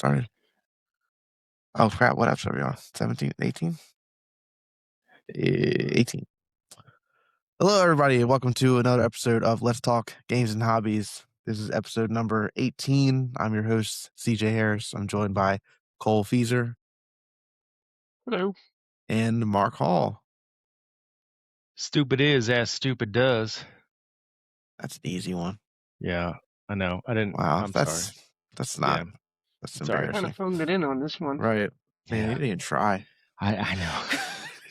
started. Oh, crap. What episode are we on? 17, 18? 18. Hello, everybody, and welcome to another episode of Let's Talk Games and Hobbies. This is episode number 18. I'm your host, CJ Harris. I'm joined by Cole Feezer. Hello. And Mark Hall. Stupid is as stupid does. That's an easy one. Yeah, I know. I didn't. Wow, I'm that's sorry. that's not. Yeah. That's Sorry. embarrassing. Kind of phoned it in on this one. Right. Man, Yeah. you didn't even try. I know.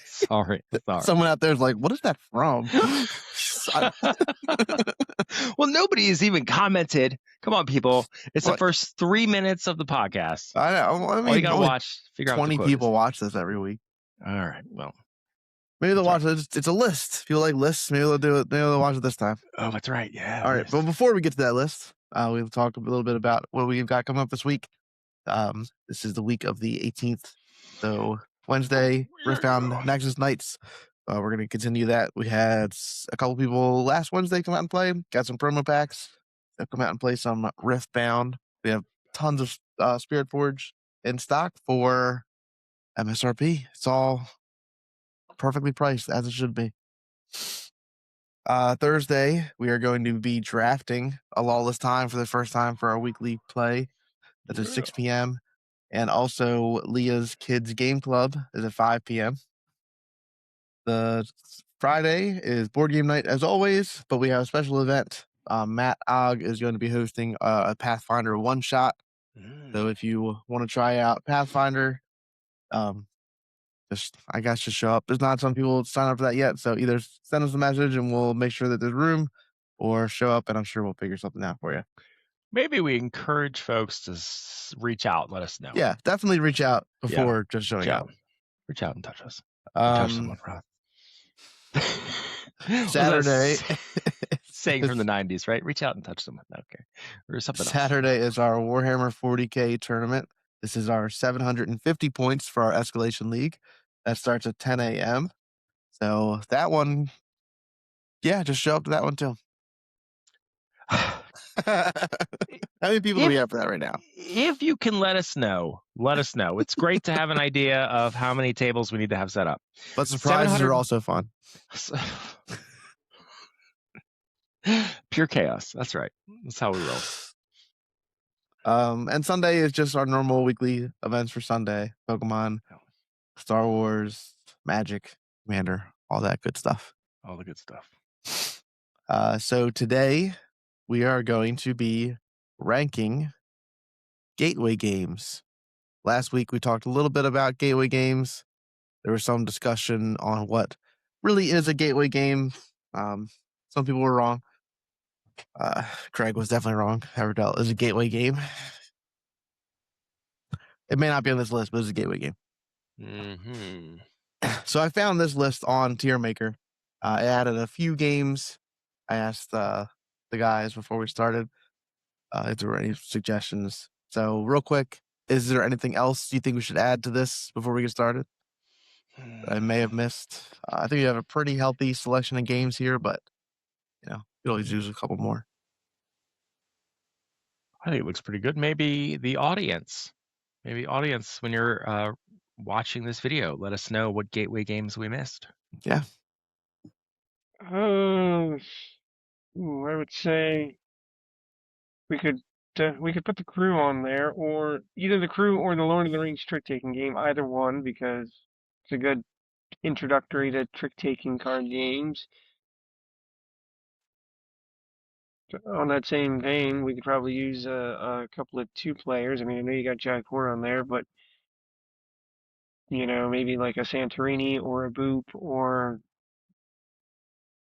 Sorry. Someone out there is like, what is that from? Well, nobody has even commented. Come on, people. It's What? the first 3 minutes of the podcast. I know. I All you mean, gotta only watch, figure out 20 the people watch this every week. All right. Well, Maybe they'll watch That's it. It's a list. If you like lists, maybe they'll do it. Maybe they'll watch it this time. oh, that's right. Yeah. All right. list. But before we get to that list, we'll talk a little bit about what we've got coming up this week. This is the week of the 18th. So Wednesday, Riftbound Nexus Nights. We're going to continue that. We had a couple people last Wednesday come out and play. Got some promo packs. They'll come out and play some Riftbound. We have tons of Spirit Forge in stock for MSRP. It's all perfectly priced as it should be. Thursday, we are going to be drafting A Lawless Time for the first time for our weekly play. That's at 6 p.m. And also Leah's Kids Game Club is at 5 p.m. The Friday is board game night as always, but we have a special event. Matt Ogg is going to be hosting a Pathfinder one-shot. So if you want to try out Pathfinder, just show up. There's not some people sign up for that yet, so either send us a message and we'll make sure that there's room, or show up and I'm sure we'll figure something out for you. Maybe we encourage folks to reach out and let us know. Yeah, definitely reach out before just showing up. Reach out and touch us. Touch someone, Rob. Saturday. Saying from the 90s, right? Reach out and touch someone. Okay. Or something Saturday else. is our Warhammer 40K tournament. This is our 750 points for our Escalation League. That starts at 10 a.m. So that one, yeah, just show up to that one too. How many people do we have for that right now? If you can let us know. It's great to have an idea of how many tables we need to have set up. But surprises are also fun. Pure chaos. That's right. That's how we roll. And Sunday is just our normal weekly events for Sunday. Pokemon, Star Wars, Magic, Commander, all that good stuff. All the good stuff. So today we are going to be ranking gateway games. Last week we talked a little bit about gateway games. There was some discussion on what really is a gateway game. Some people were wrong. Craig was definitely wrong. Everdell is a gateway game. It may not be on this list, but it's a gateway game. Mm-hmm. So I found this list on TierMaker. I added a few games. I asked the guys before we started if there were any suggestions. So real quick, is there anything else you think we should add to this before we get started that I may have missed? I think you have a pretty healthy selection of games here, but you could always use a couple more. I think it looks pretty good. Maybe the audience, when you're watching this video, let us know what gateway games we missed. Yeah. I would say we could put the Crew on there, or either the Crew or the Lord of the Rings trick-taking game, either one, because it's a good introductory to trick-taking card games. On that same vein, we could probably use a couple of 2 players. I mean, I know you got Jack Hoare on there, but maybe like a Santorini or a Boop or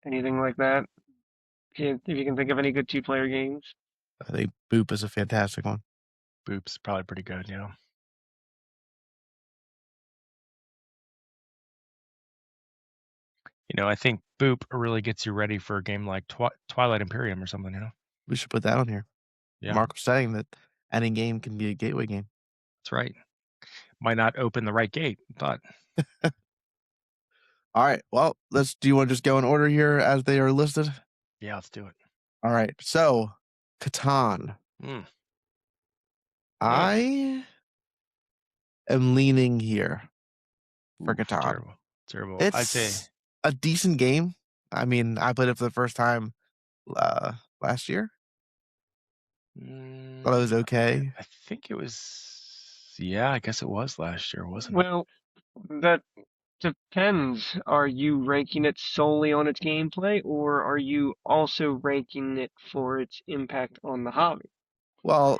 anything like that. If you can think of any good 2-player games. I think Boop is a fantastic one. Boop's probably pretty good, yeah. I think Boop really gets you ready for a game like Twilight Imperium or something, We should put that on here. Yeah. Mark was saying that any game can be a gateway game. That's right. Might not open the right gate, but... All right. Well, do you want to just go in order here as they are listed? Yeah, let's do it. All right. So, Catan. I am leaning here for Oof, Catan. terrible. Terrible. I'd say It's a decent game. I mean, I played it for the first time last year. Thought it was okay. I think it was. Yeah, I guess it was last year, wasn't it? Well, that depends. Are you ranking it solely on its gameplay, or are you also ranking it for its impact on the hobby? Well,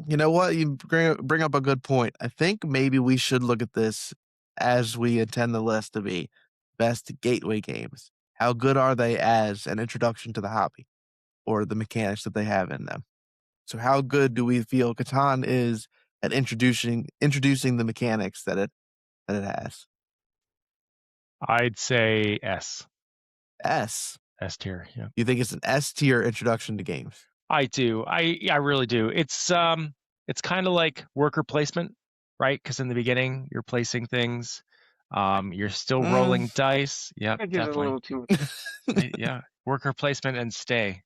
you know what? You bring up a good point. I think maybe we should look at this as we intend the list to be best gateway games. How good are they as an introduction to the hobby or the mechanics that they have in them? So how good do we feel Catan is at introducing the mechanics that it has? I'd say S. S. S tier. Yeah. You think it's an S tier introduction to games? I do. I really do. It's kind of like worker placement, right? Because in the beginning you're placing things. You're still rolling dice. Yep, That gives it a definitely. little too much. Yeah. Worker placement and stay.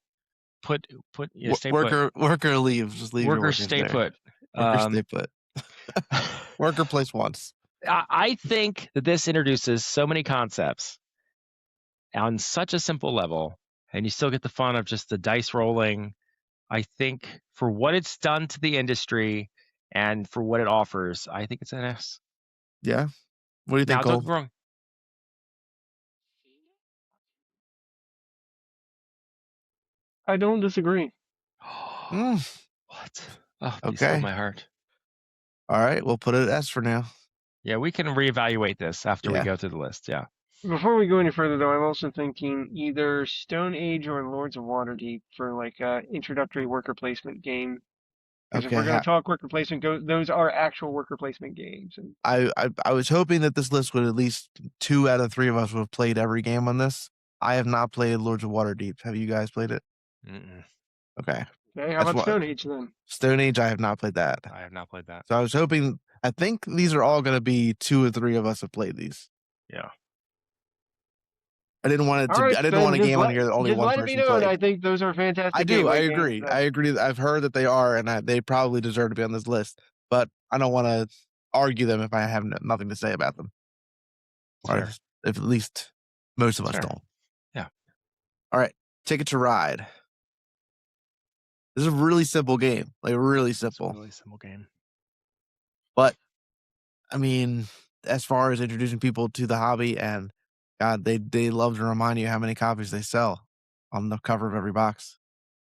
Stay Worker leave. Just leave. put. your Worker workers stay there. put. Worker stay put. Worker place once. I think that this introduces so many concepts on such a simple level, and you still get the fun of just the dice rolling. I think for what it's done to the industry and for what it offers, I think it's an S. Yeah. What do you think, Now, Cole? don't get me wrong. I don't disagree. What? Oh, you stole Okay. my heart. All right, we'll put it at S for now. Yeah, we can reevaluate this after we Yeah. go through the list. Yeah. Before we go any further, though, I'm also thinking either Stone Age or Lords of Waterdeep for like a introductory worker placement game. Because if we're Okay. going to talk worker placement, those are actual worker placement games. And I was hoping that this list would at least 2 out of 3 of us would have played every game on this. I have not played Lords of Waterdeep. Have you guys played it? Mm-mm. Okay. okay, how That's about what- Stone Age then? Stone Age, I have not played that. I have not played that. So I was hoping. I think these are all going to be 2 or 3 of us have played these. Yeah. I didn't want it to. All right, I didn't then want a just game on here that only just one let it person be known. played. I think those are fantastic. I do. I gateway agree. games, I agree. I've heard that they are, and they probably deserve to be on this list. But I don't want to argue them if I have nothing to say about them. Or Fair. if at least most of us Fair. don't. Yeah. All right. Ticket to Ride. This is a really simple game. Like really It's simple. a really simple game. But I mean, as far as introducing people to the hobby, and God, they love to remind you how many copies they sell on the cover of every box.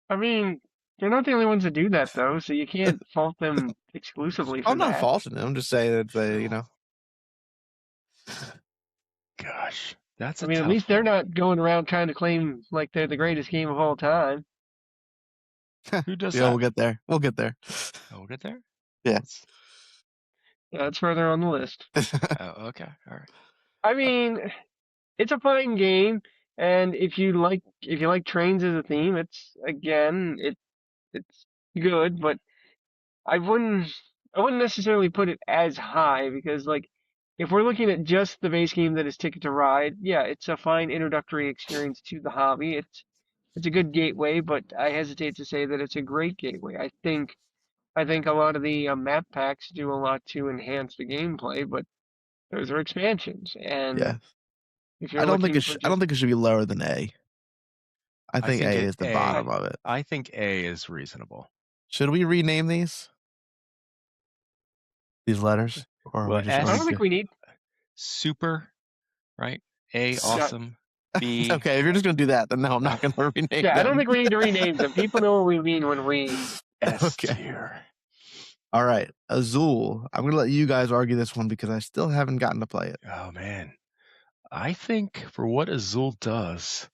I mean, they're not the only ones that do that, though, so you can't fault them exclusively for I'm not that. faulting them. I'm just saying that they, Gosh, that's. I mean, at least they're not going around trying to claim like they're the greatest game of all time. Who does Yeah, that? we'll get there. We'll get there. Oh, we'll get there. Yeah. Yeah, it's further on the list. Oh, okay. All right. I mean, it's a fine game, and if you like trains as a theme, it's good, but I wouldn't necessarily put it as high because like if we're looking at just the base game that is Ticket to Ride, yeah, it's a fine introductory experience to the hobby. It's a good gateway, but I hesitate to say that it's a great gateway. I think a lot of the map packs do a lot to enhance the gameplay, but those are expansions, and Yeah. if you're I don't think looking I don't think it should be lower than A. I think think A it- is the A. bottom of it. I think A is reasonable. Should we rename these letters? Or are Well, we just S- I going don't think we need. Super, right? A, Yeah. awesome. B, Okay, if you're just gonna do that, then no, I'm not gonna rename Yeah, I don't them. think we need to rename them. People know what we mean when we. S Okay. tier. All right, Azul. I'm gonna let you guys argue this one because I still haven't gotten to play it. Oh man, I think for what Azul does,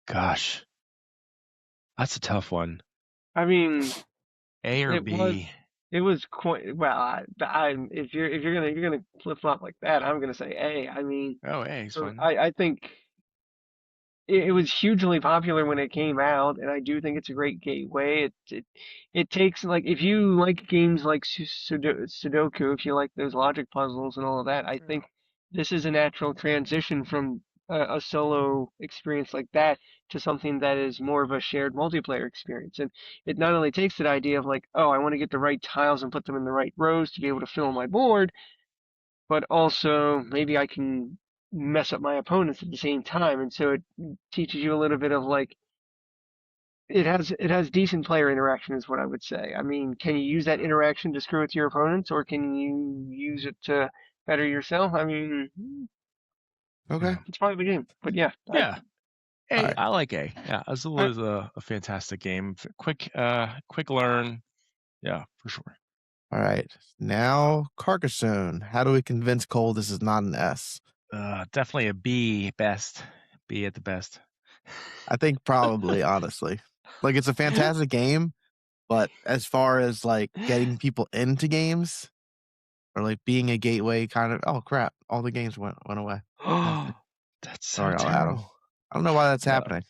gosh, that's a tough one. I mean, A or It B? was- it was quite well. If you're gonna flip flop like that, I'm gonna say A. I mean, Oh, A is so fine. I think it was hugely popular when it came out, and I do think it's a great gateway. It takes like if you like games like Sudoku, if you like those logic puzzles and all of that, I think this is a natural transition from a solo experience like that to something that is more of a shared multiplayer experience. And it not only takes that idea of like, oh, I want to get the right tiles and put them in the right rows to be able to fill my board, but also maybe I can mess up my opponents at the same time. And so it teaches you a little bit of like, it has decent player interaction is what I would say. I mean, can you use that interaction to screw with your opponents, or can you use it to better yourself? I mean, Okay. it's part of the game. But yeah, Yeah. A, Alright. I like A. Yeah, Azul I- is a fantastic game. Quick learn. Yeah, for sure. All right. Now, Carcassonne. How do we convince Cole this is not an S? Definitely a B best. B at the best. I think probably, honestly. Like, it's a fantastic game, but as far as like getting people into games or like being a gateway kind of, oh crap, all the games went away. Oh, that's so Sorry, Adam. terrible. I don't know why that's No. happening.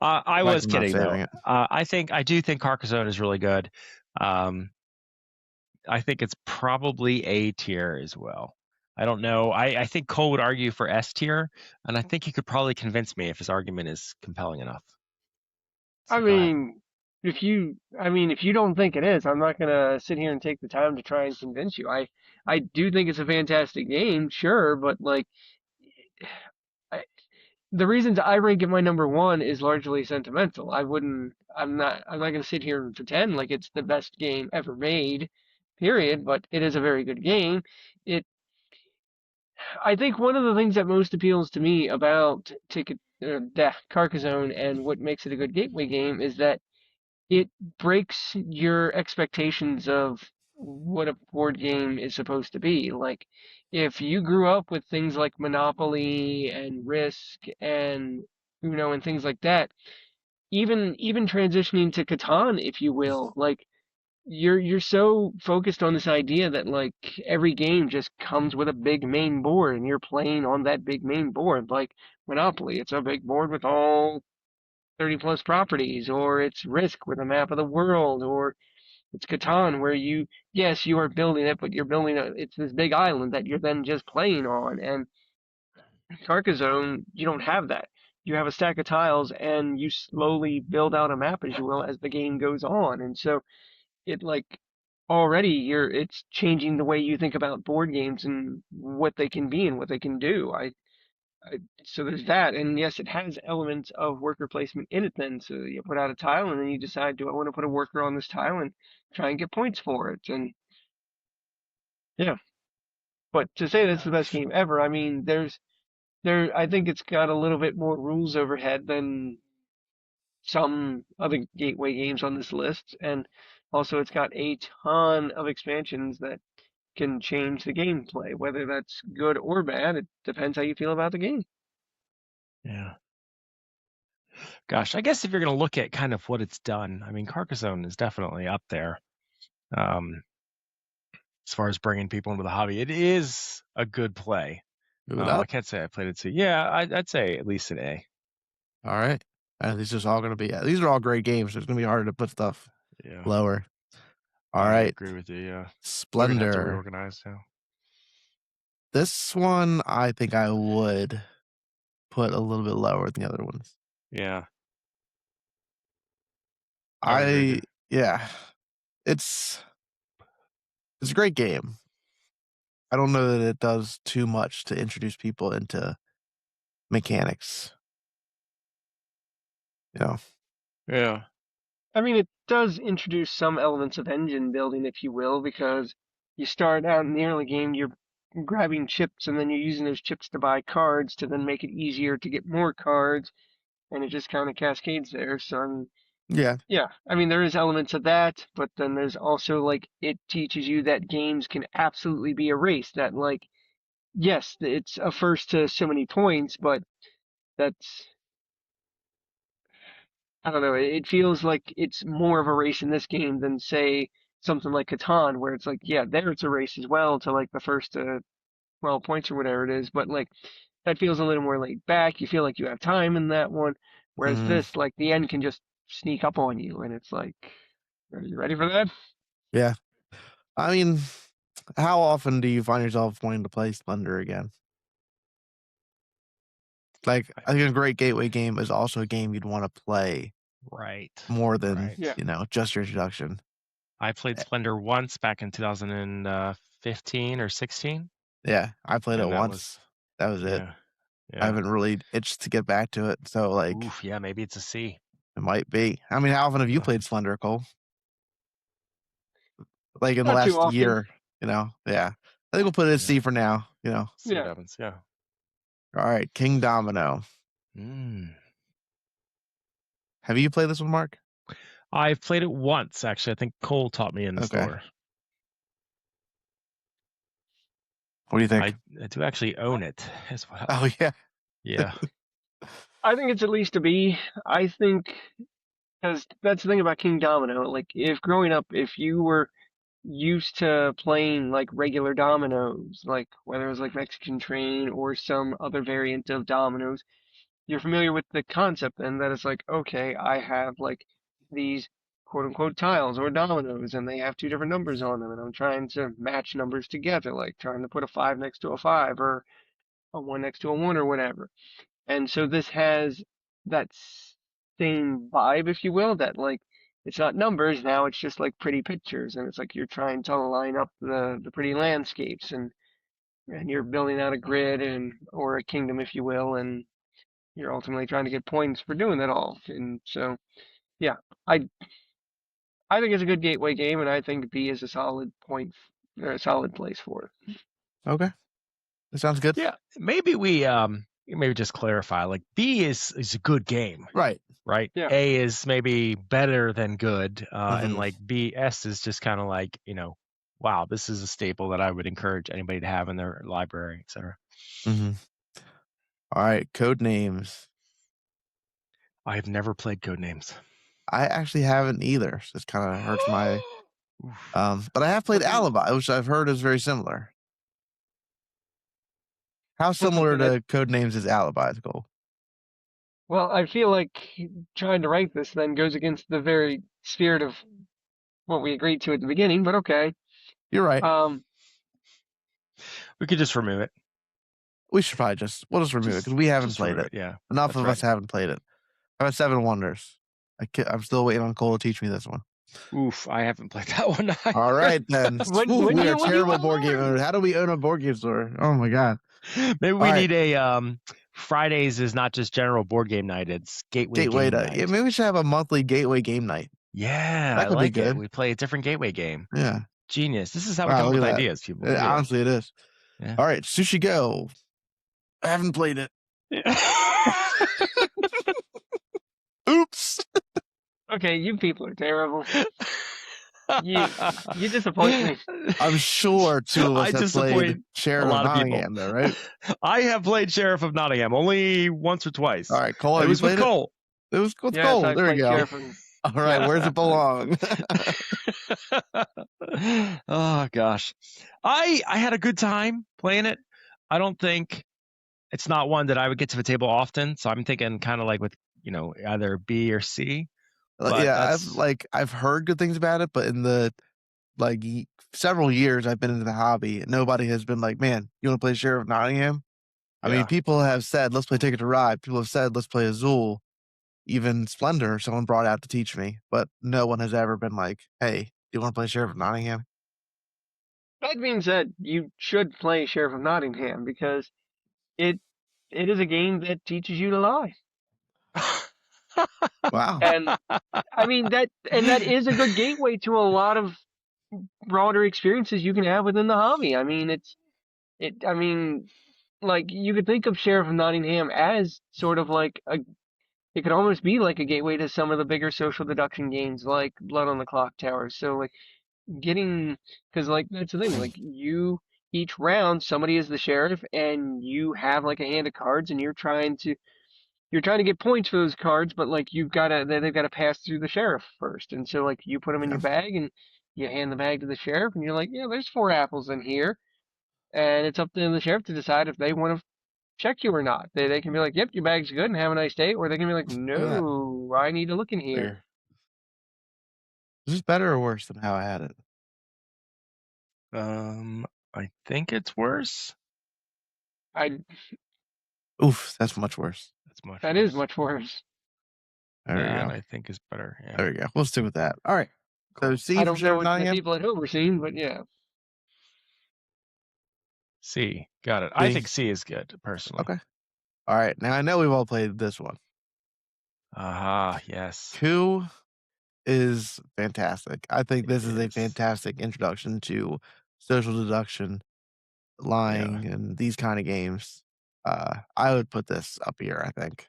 I Like, was I'm not kidding though. saving it. I do think Carcassonne is really good. I think it's probably A tier as well. I don't know. I think Cole would argue for S tier, and I think he could probably convince me if his argument is compelling enough. So I go ahead. mean, if you don't think it is, I'm not gonna sit here and take the time to try and convince you. I do think it's a fantastic game, sure, but like, I, the reasons I rank it my number one is largely sentimental. I'm not gonna sit here and pretend like it's the best game ever made, period, but it is a very good game. It I think one of the things that most appeals to me about Carcassonne and what makes it a good gateway game is that it breaks your expectations of what a board game is supposed to be. Like, if you grew up with things like Monopoly and Risk and Uno and things like that, even transitioning to Catan, if you will, like you're so focused on this idea that like every game just comes with a big main board and you're playing on that big main board. Like Monopoly, it's a big board with all 30 plus properties, or it's Risk with a map of the world, or it's Catan where yes, you are building it, but it's this big island that you're then just playing on. And Carcassonne, you don't have that. You have a stack of tiles and you slowly build out a map, as you will, as the game goes on. And so it like already it's changing the way you think about board games and what they can be and what they can do. So there's that, and yes, it has elements of worker placement in it. Then, so you put out a tile, and then you decide, do I want to put a worker on this tile and try and get points for it? And yeah, but to say that's the best game ever, I mean, I think it's got a little bit more rules overhead than some other gateway games on this list, and also it's got a ton of expansions that can change the gameplay. Whether that's good or bad, it depends how you feel about the game. Yeah. Gosh, I guess if you're going to look at kind of what it's done, I mean, Carcassonne is definitely up there as far as bringing people into the hobby. It is a good play. Move it I up. can't say I played it C. Yeah, I'd say at least an A. All right. These are all going to be. These are all great games. It's going to be harder to put stuff Yeah. lower. All I right. agree with you. Yeah. We're gonna have to Splendor. reorganize now. This one, I think I would put a little bit lower than the other ones. Yeah. agree. Yeah. It's a great game. I don't know that it does too much to introduce people into mechanics. Yeah. Yeah. I mean, it does introduce some elements of engine building, if you will, because you start out in the early game, you're grabbing chips, and then you're using those chips to buy cards to then make it easier to get more cards, and it just kind of cascades there. So, Yeah. I mean, there is elements of that, but then there's also like it teaches you that games can absolutely be a race. That like, yes, it's a first to so many points, but that's I don't know. It feels like it's more of a race in this game than say something like Catan, where it's like, yeah, there it's a race as well to like the first 12 points or whatever it is, but like that feels a little more laid back. You feel like you have time in that one, whereas this, like the end can just sneak up on you, and it's like, are you ready for that? Yeah. I mean, how often do you find yourself wanting to play Splendor again? Like, I think a great gateway game is also a game you'd want to play Right. more than Right. Yeah. just your introduction. I played Splendor once back in 2015 or 16. Yeah, I played it And that once. That was it. Yeah. I Yeah. haven't really itched to get back to it, so like Oof, yeah, maybe it's a C. it might be. I mean, how often have you Ugh. played Slender, Cole? Like in the Not too last often. year, Yeah. I think we'll put it at C Yeah. for now, See what Yeah. happens. Yeah. All right, King Domino. Mm. Have you played this one, Mark? I've played it once, actually. I think Cole taught me in the Okay. store. What do you think? I do actually own it as well. Oh yeah. Yeah. I think it's at least a B. I think because that's the thing about King Domino. Like, if growing up, if you were used to playing like regular dominoes, like whether it was like Mexican Train or some other variant of dominoes, you're familiar with the concept, and that it's like, okay, I have like these quote unquote tiles or dominoes, and they have two different numbers on them, and I'm trying to match numbers together, like trying to put a 5 next to a 5 or a 1 next to a 1 or whatever. And so this has that same vibe, if you will, that like it's not numbers now, it's just like pretty pictures, and it's like you're trying to line up the pretty landscapes, and you're building out a grid and or a kingdom, if you will, and you're ultimately trying to get points for doing that all. And so, yeah, I think it's a good gateway game, and I think B is a solid point or a solid place for it. Okay. That sounds good. Yeah. Maybe we maybe just clarify. Like B is a good game, Right. right? Yeah. A is maybe better than good. And Mhm. like BS is just kind of like, wow, this is a staple that I would encourage anybody to have in their library, etc. Mhm. All right, code names. I have never played Codenames. I actually haven't either. So this kind of hurts my Oof. but I have played Okay. Alibi, which I've heard is very similar. How similar to Codenames is Alibi, Cole? Well, I feel like trying to rank this then goes against the very spirit of what we agreed to at the beginning, but okay. You're right. We could just remove it. We should probably we'll just remove it because we haven't Just played remove it. Yeah. Enough That's of us haven't played it. How about Seven Wonders? I'm still waiting on Cole to teach me this one. Oof, I haven't played that one either. All right then. When Ooh, do we you are terrible wanna board game learn? owners. How do we own a board game store? Oh my god. Maybe we right. need a Fridays is not just general board game night, it's gateway game night. Yeah, maybe we should have a monthly gateway game night. Yeah, That I could be like it. good. We play a different gateway game. Yeah. Genius. This is how we Wow, come up look with at that. ideas, people. Look at Honestly, it is. Yeah. All right, Sushi Go. I haven't played it. Oops. Okay, you people are terrible. You disappoint me. I'm sure two of us I have disappoint played Sheriff a lot of of people. Nottingham, though, right? I have played Sheriff of Nottingham only once or twice. All right, Cole, It have was you with played Cole. it? It was with Yes, Cole. I've There we played go. Sheriff and All right, where's it belong? Oh gosh, I had a good time playing it. I don't think it's not one that I would get to the table often, so I'm thinking kind of like with either B or C. But Yeah, I've heard good things about it, but in the several years I've been into the hobby, nobody has been like, "Man, you want to play Sheriff of Nottingham?" I mean, people have said, "Let's play Ticket to Ride." People have said, "Let's play Azul." Even Splendor, someone brought out to teach me, but no one has ever been like, "Hey, do you want to play Sheriff of Nottingham?" that means that you should play Sheriff of Nottingham because it is a game that teaches you to lie. Wow. And I mean that is a good gateway to a lot of broader experiences you can have within the hobby. I mean, like you could think of Sheriff of Nottingham as sort of like it could almost be like a gateway to some of the bigger social deduction games like Blood on the Clock Tower. So like because like that's the thing, like each round somebody is the sheriff and you have like a hand of cards and you're trying to get points for those cards, but like they've gotta pass through the sheriff first. And so like you put them in Yeah. your bag and you hand the bag to the sheriff and you're like, yeah, there's 4 apples in here. And it's up to the sheriff to decide if they want to check you or not. They can be like, yep, your bag's good and have a nice day, or they can be like, that. no, I need to look in here. Here. Is this better or worse than how I had it? I think it's worse. I Oof, that's much worse. That's much. That worse. is much worse. There we That go. I think is better. Yeah. There we go. We'll stick with that. All right. So Cool. C I for don't know Sheriff what the Nottingham. people at home are seeing, but yeah. C. Got it. I C. think C is good personally. Okay. All right. Now I know we've all played this one. Aha. Yes. Coup is fantastic. I think this is a is. fantastic introduction to social deduction, lying, and these kind of games. I would put this up here. I think.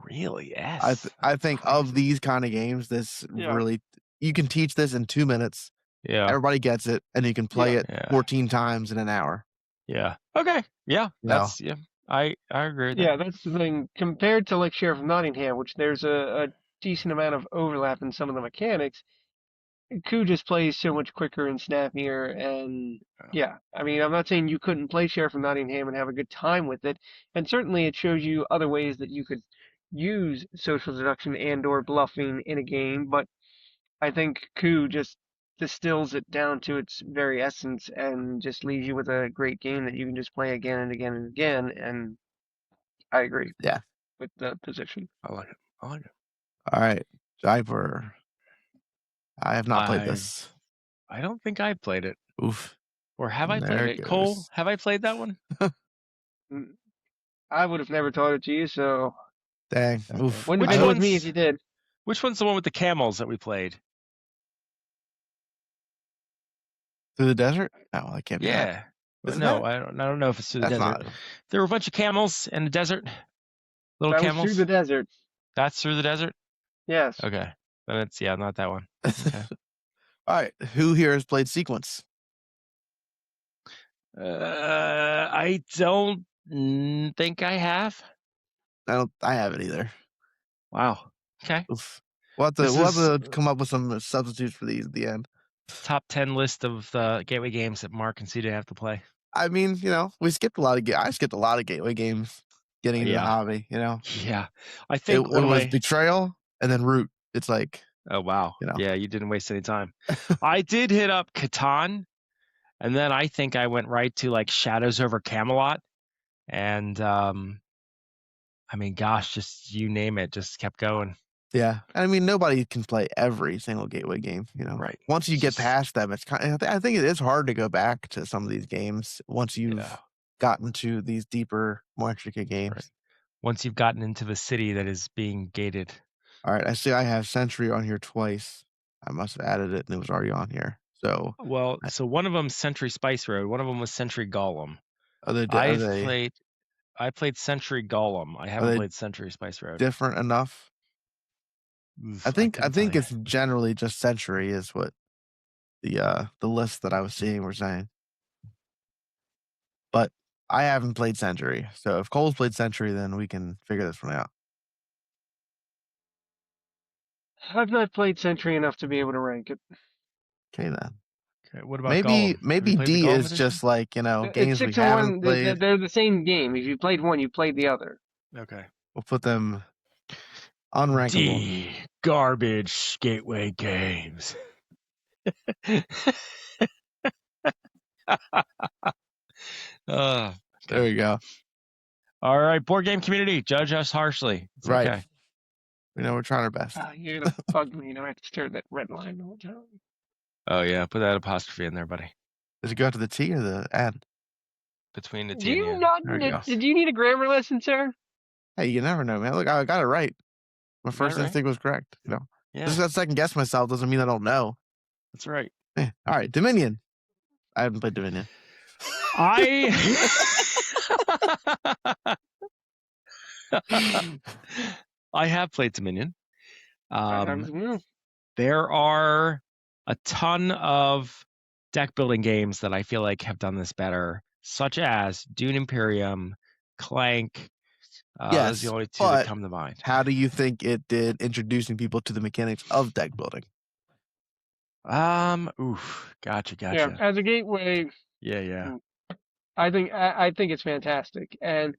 Really? Yes. I think of these kind of games, this Yeah. really you can teach this in 2 minutes. Yeah. Everybody gets it, and you can play it Yeah. 14 times in an hour. Yeah. Okay. Yeah. You know? That's yeah. I agree with Yeah, that. that's the thing. Compared to like Sheriff of Nottingham, which there's a decent amount of overlap in some of the mechanics, Coup just plays so much quicker and snappier. And yeah, I mean, I'm not saying you couldn't play Sheriff of Nottingham and have a good time with it. And certainly it shows you other ways that you could use social deduction and or bluffing in a game. But I think Coup just distills it down to its very essence and just leaves you with a great game that you can just play again and again and again. And I agree. Yeah. With the position. I like it. I like it. All right, Jaipur. I have not played this. I don't think I played it. Oof. Or have I There played it it? Cole, goes. have I played that one? I would have never taught it to you, so Dang. Okay. Oof. wouldn't Which have been with me one's- if you did. Which one's the one with the camels that we played? Through the desert? Oh, I can't be that. Yeah. But Isn't no, that- I don't know if it's through the That's desert. not. There were a bunch of camels in the desert. Little That camels. was through the desert. That's through the desert? Yes. Okay. Then it's not that one. Okay. All right. Who here has played Sequence? I don't think I have. I haven't either. Wow. Okay. Oof. We'll This have is- to come up with some substitutes for these at the end. Top 10 list of the gateway games that Mark and C didn't have to play. I mean, we skipped a lot of I skipped a lot of gateway games getting into the Yeah. hobby, Yeah. I It think one of was my... Betrayal and then Root. It's like, Oh, wow. you know. Yeah, you didn't waste any time. I did hit up Catan, and then I think I went right to like Shadows over Camelot. And I mean, gosh, just you name it, just kept going. yeah. I mean, nobody can play every single gateway game, Right. Once you get Just- past them, it's I think it is hard to go back to some of these games once you've Yeah. gotten to these deeper, more intricate games. Right. Once you've gotten into the city that is being gated. All right. I see I have Century on here twice. I must have added it and it was already on here. So Well, so one of them Century Spice Road, one of them was Century Golem. are they I played Century Golem. I haven't they played Century Spice Road. different enough? Oof, I think couldn't tell you. it's generally just Century is what the list that I was seeing were saying. But I haven't played Century, so if Cole's played Century, then we can figure this one out. I've not played Century enough to be able to rank it. Okay then. Okay, what about Maybe Golem? Have maybe you played the D Golem is edition? just like It's games we 6 and 1. haven't played. They're the same game. If you played one, you played the other. Okay. We'll put them unrankable. D garbage gateway games. There we go. All right, board game community, judge us harshly. It's Right. okay. We're trying our best. You're gonna bug me. I have to stare at that red line all the time. Oh yeah, put that apostrophe in there, buddy. Does it go after the T or the N? Between the Do T and the you N. not? There you go. Did you need a grammar lesson, sir? Hey, you never know, man. Look, I got it right. My got first it right? instinct was correct. Yeah, Just got second guess myself doesn't mean I don't know. that's right. All right, Dominion. I haven't played Dominion. I have played Dominion. There are a ton of deck building games that I feel like have done this better, such as Dune Imperium, Clank. Those are Yes, the only two but that come to mind. How do you think it did introducing people to the mechanics of deck building? Gotcha. Yeah, as a gateway, Yeah. I think it's fantastic, and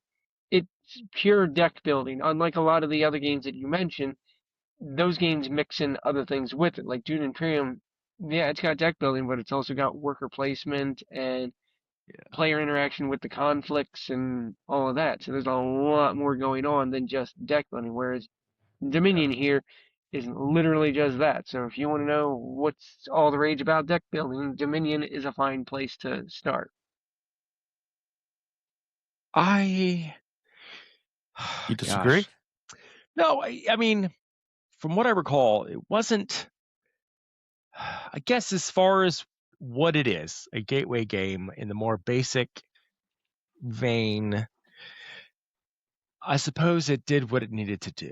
it's pure deck building. Unlike a lot of the other games that you mentioned, those games mix in other things with it. Like Dune Imperium, yeah, it's got deck building, but it's also got worker placement and player interaction with the conflicts and all of that. So there's a lot more going on than just deck building. Whereas Dominion here is literally just that. So if you want to know what's all the rage about deck building, Dominion is a fine place to start. I You disagree? Gosh. No, I mean, from what I recall, it wasn't. I guess as far as what it is, a gateway game in the more basic vein, I suppose it did what it needed to do.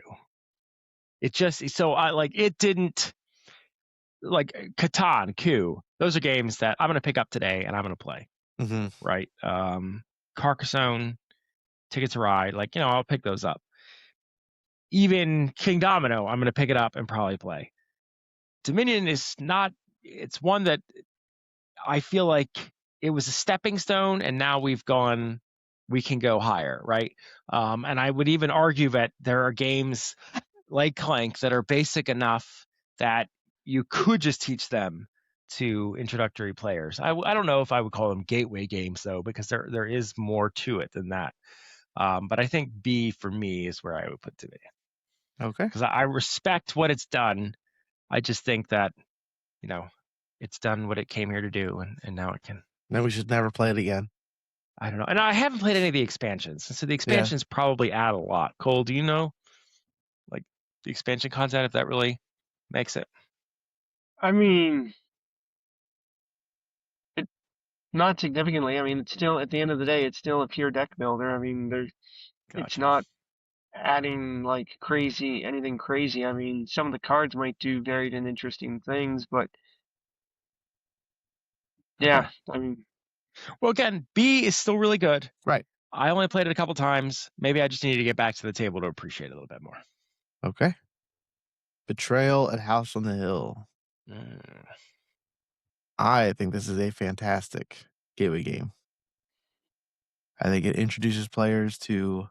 It just it didn't like Catan, Coup. Those are games that I'm going to pick up today and I'm going to play. Mm-hmm. Right? Carcassonne, Ticket to Ride, I'll pick those up. Even King Domino, I'm going to pick it up and probably play. Dominion is not. It's one that I feel like it was a stepping stone, and now we can go higher, right? And I would even argue that there are games like Clank that are basic enough that you could just teach them to introductory players. I don't know if I would call them gateway games though, because there is more to it than that. But I think B for me is where I would put Dominion. Okay. Because I respect what it's done. I just think that, it's done what it came here to do, and now it can. Then we should never play it again. I don't know. And I haven't played any of the expansions. So the expansions probably add a lot. Cole, do you know, like, the expansion content, if that really makes it? I mean, not significantly. I mean, it's still, at the end of the day, it's still a pure deck builder. I mean, it's Gotcha. not adding like anything crazy. I mean, some of the cards might do varied and interesting things, but yeah, I mean, Well, again, B is still really good. Right. I only played it a couple times. Maybe I just need to get back to the table to appreciate it a little bit more. Okay. Betrayal at House on the Hill. I think this is a fantastic gateway game. I think it introduces players to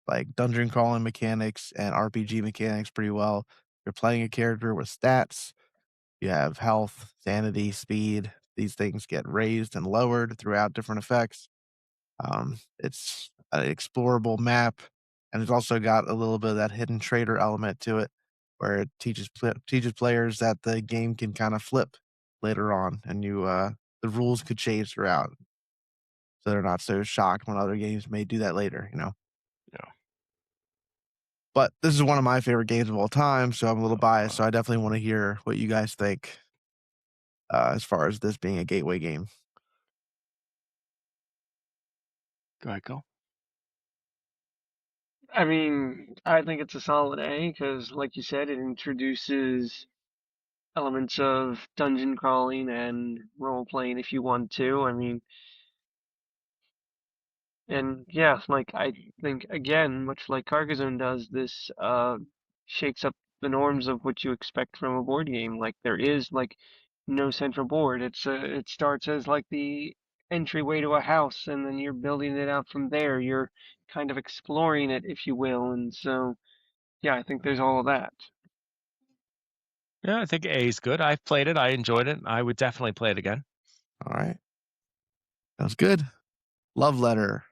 like dungeon crawling mechanics and RPG mechanics pretty well. You're playing a character with stats. You have health, sanity, speed. These things get raised and lowered throughout different effects. It's an explorable map, and it's also got a little bit of that hidden trader element to it, where it teaches players that the game can kind of flip later on, and the rules could change throughout, so they're not so shocked when other games may do that later. Yeah. But this is one of my favorite games of all time, so I'm a little biased. So I definitely want to hear what you guys think as far as this being a gateway game. Go ahead, Cole. I mean, I think it's a solid A because, like you said, it introduces elements of dungeon crawling and role playing if you want to. I mean, and yeah, like I think again, much like Carcassonne does, this shakes up the norms of what you expect from a board game. Like there is like no central board. It starts as like the entryway to a house, and then you're building it out from there. You're kind of exploring it, if you will. And so, yeah, I think there's all of that. Yeah, I think A is good. I've played it. I enjoyed it. I would definitely play it again. All right. That was good. Love Letter.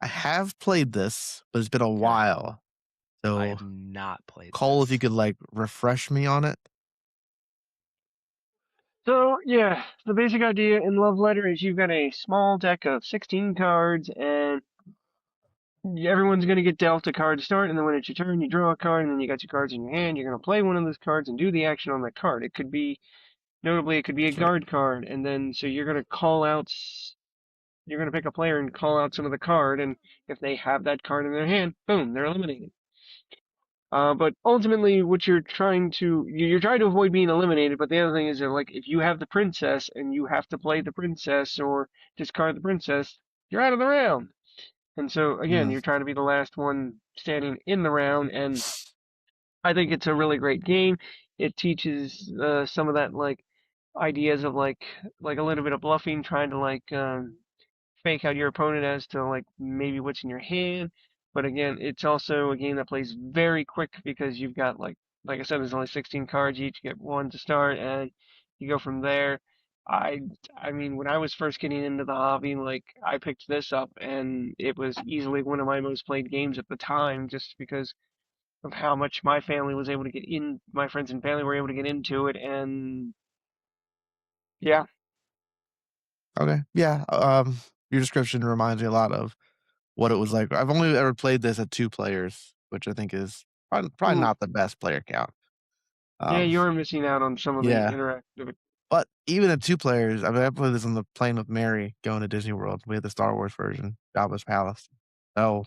I have played this, but it's been a while. So I have not played Cole, this. if you could like refresh me on it. So, yeah, the basic idea in Love Letter is you've got a small deck of 16 cards, and everyone's going to get dealt a card to start, and then when it's your turn, you draw a card, and then you got your cards in your hand. You're going to play one of those cards and do the action on that card. It could be, notably, it could be a guard card, and then so you're going to call out, you're going to pick a player and call out some of the card, and if they have that card in their hand, boom, they're eliminated. But ultimately, what you're trying to avoid being eliminated. But the other thing is that, like, if you have the princess and you have to play the princess or discard the princess, you're out of the round. And so again, you're trying to be the last one standing in the round. And I think it's a really great game. It teaches some of that like ideas of like a little bit of bluffing, trying to like fake out your opponent as to like maybe what's in your hand. But again, it's also a game that plays very quick because you've got like I said, there's only 16 cards. You each get one to start, and you go from there. I mean, when I was first getting into the hobby, like I picked this up, and it was easily one of my most played games at the time, just because of how much my family was able to get in. My friends and family were able to get into it, and yeah, Okay. Yeah. Your description reminds me a lot of what it was like. I've only ever played this at 2 players, which I think is probably ooh, not the best player count. yeah, Um, you're missing out on some of the yeah. interactive. But even at 2 players, I mean, I played this on the plane with Mary going to Disney World. We had the Star Wars version, Jabba's Palace. So,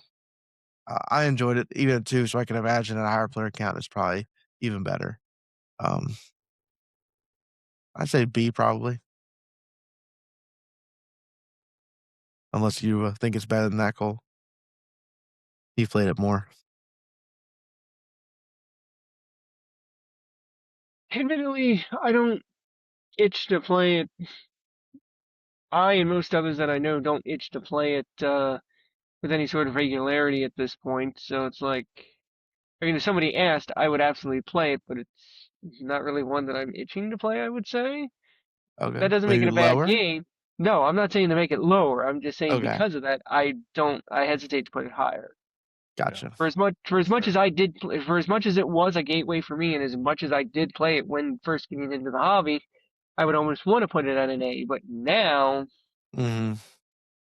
I enjoyed it even at 2, so I can imagine a higher player count is probably even better. Um, I'd say B probably, unless you, think it's better than that, Cole. You played it more. Admittedly, I don't itch to play it. I and most others that I know don't itch to play it with any sort of regularity at this point. So it's like, I mean, if somebody asked, I would absolutely play it, but it's not really one that I'm itching to play, I would say. Okay. That doesn't make Maybe it a bad lower? game. No, I'm not saying to make it lower. I'm just saying Okay. because of that, I hesitate to put it higher. Gotcha. For as much fair. as I did, for as much as it was a gateway for me, and as much as I did play it when first getting into the hobby, I would almost want to put it at an A. But now, Mhm.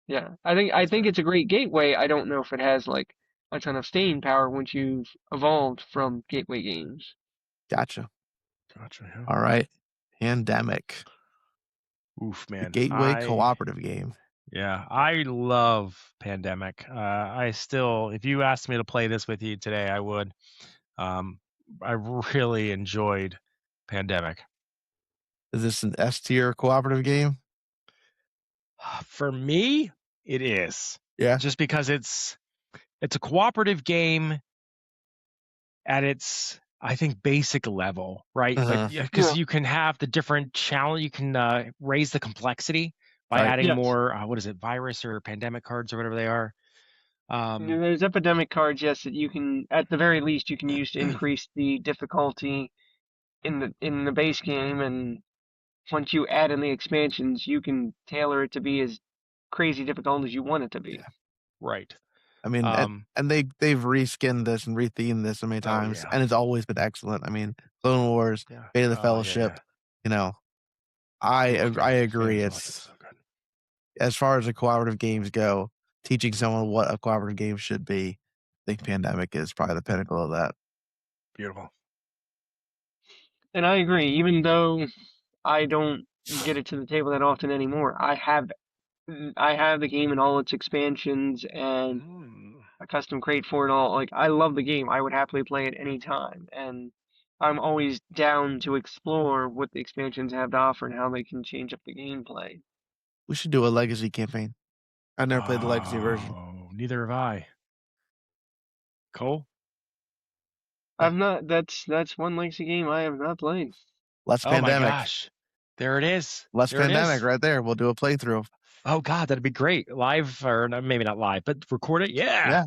yeah, I think it's a great gateway. I don't know if it has like a ton of staying power once you've evolved from gateway games. Gotcha. Gotcha. Yeah. Alright. Pandemic, Oof, the man. gateway cooperative game. I love Pandemic. I still, if you asked me to play this with you today, I would. I really enjoyed Pandemic. Is this an S tier cooperative game? For me, it is Yeah. just because it's a cooperative game at its, I think, basic level, right? But Uh-huh. yeah, because Yeah. you can have the different challenge, you can raise the complexity by Right. adding Yes. more, what is it, virus or pandemic cards or whatever they are. There's epidemic cards, yes, that you can, at the very least, you can use to increase the difficulty in the base game, and once you add in the expansions, you can tailor it to be as crazy difficult as you want it to be. Yeah. Right. I mean, and they've reskinned this and rethemed this so many Oh times, yeah. and it's always been excellent. I mean, Clone Wars, Yeah. Fate of the Oh, Fellowship, yeah. you know, Oh, I man. agree. Fate of the Fellowship's It's so good. as far as the cooperative games go, teaching someone what a cooperative game should be, I think Pandemic is probably the pinnacle of that. Beautiful. And I agree, even though I don't get it to the table that often anymore. I have the game and all its expansions and a custom crate for it all. Like, I love the game. I would happily play it any time, and I'm always down to explore what the expansions have to offer and how they can change up the gameplay. We should do a Legacy campaign. I never played the Legacy version. Oh, neither have I. Cole? I've not. That's one Legacy game I have not played. Less Oh my Pandemic. gosh. There it is. Less There it Pandemic is. right there. We'll do a playthrough. Oh God, that'd be great. Live or maybe not live, but record it. Yeah. Yeah.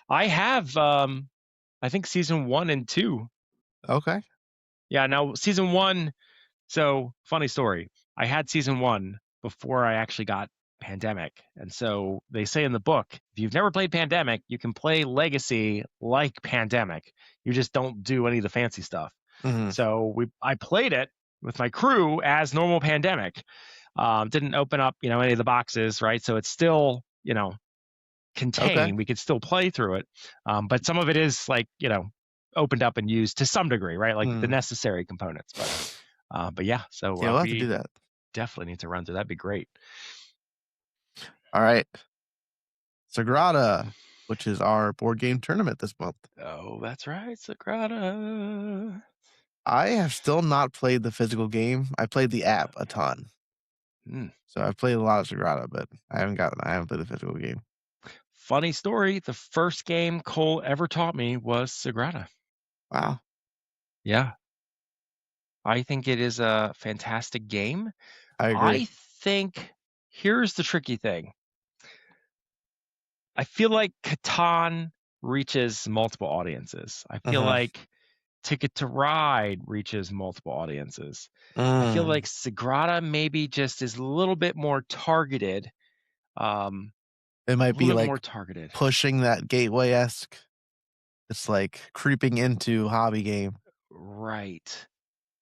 I have I think season 1 and 2. Okay. Yeah, now season 1, so funny story. I had season 1 before I actually got Pandemic. And so they say in the book, if you've never played Pandemic, you can play Legacy like Pandemic. You just don't do any of the fancy stuff. Mhm. So I played it with my crew as normal Pandemic. Didn't open up, any of the boxes, right? So it's still, contained. Okay. We could still play through it. But some of it is like, opened up and used to some degree, right? Like the necessary components. But yeah, so Yeah, we'll have to do that. definitely need to run through. That'd be great. All right. Sagrada, which is our board game tournament this month. Oh, that's right, Sagrada. I have still not played the physical game. I played the app a ton. So I've played a lot of Sagrada, but I haven't played the physical game. Funny story. The first game Cole ever taught me was Sagrada. Wow. Yeah. I think it is a fantastic game. I agree. I think here's the tricky thing. I feel like Catan reaches multiple audiences. I feel like Ticket to Ride reaches multiple audiences. I feel like Sagrada maybe just is a little bit more targeted. It might be like more targeted. pushing that gateway-esque. It's like creeping into hobby game. Right.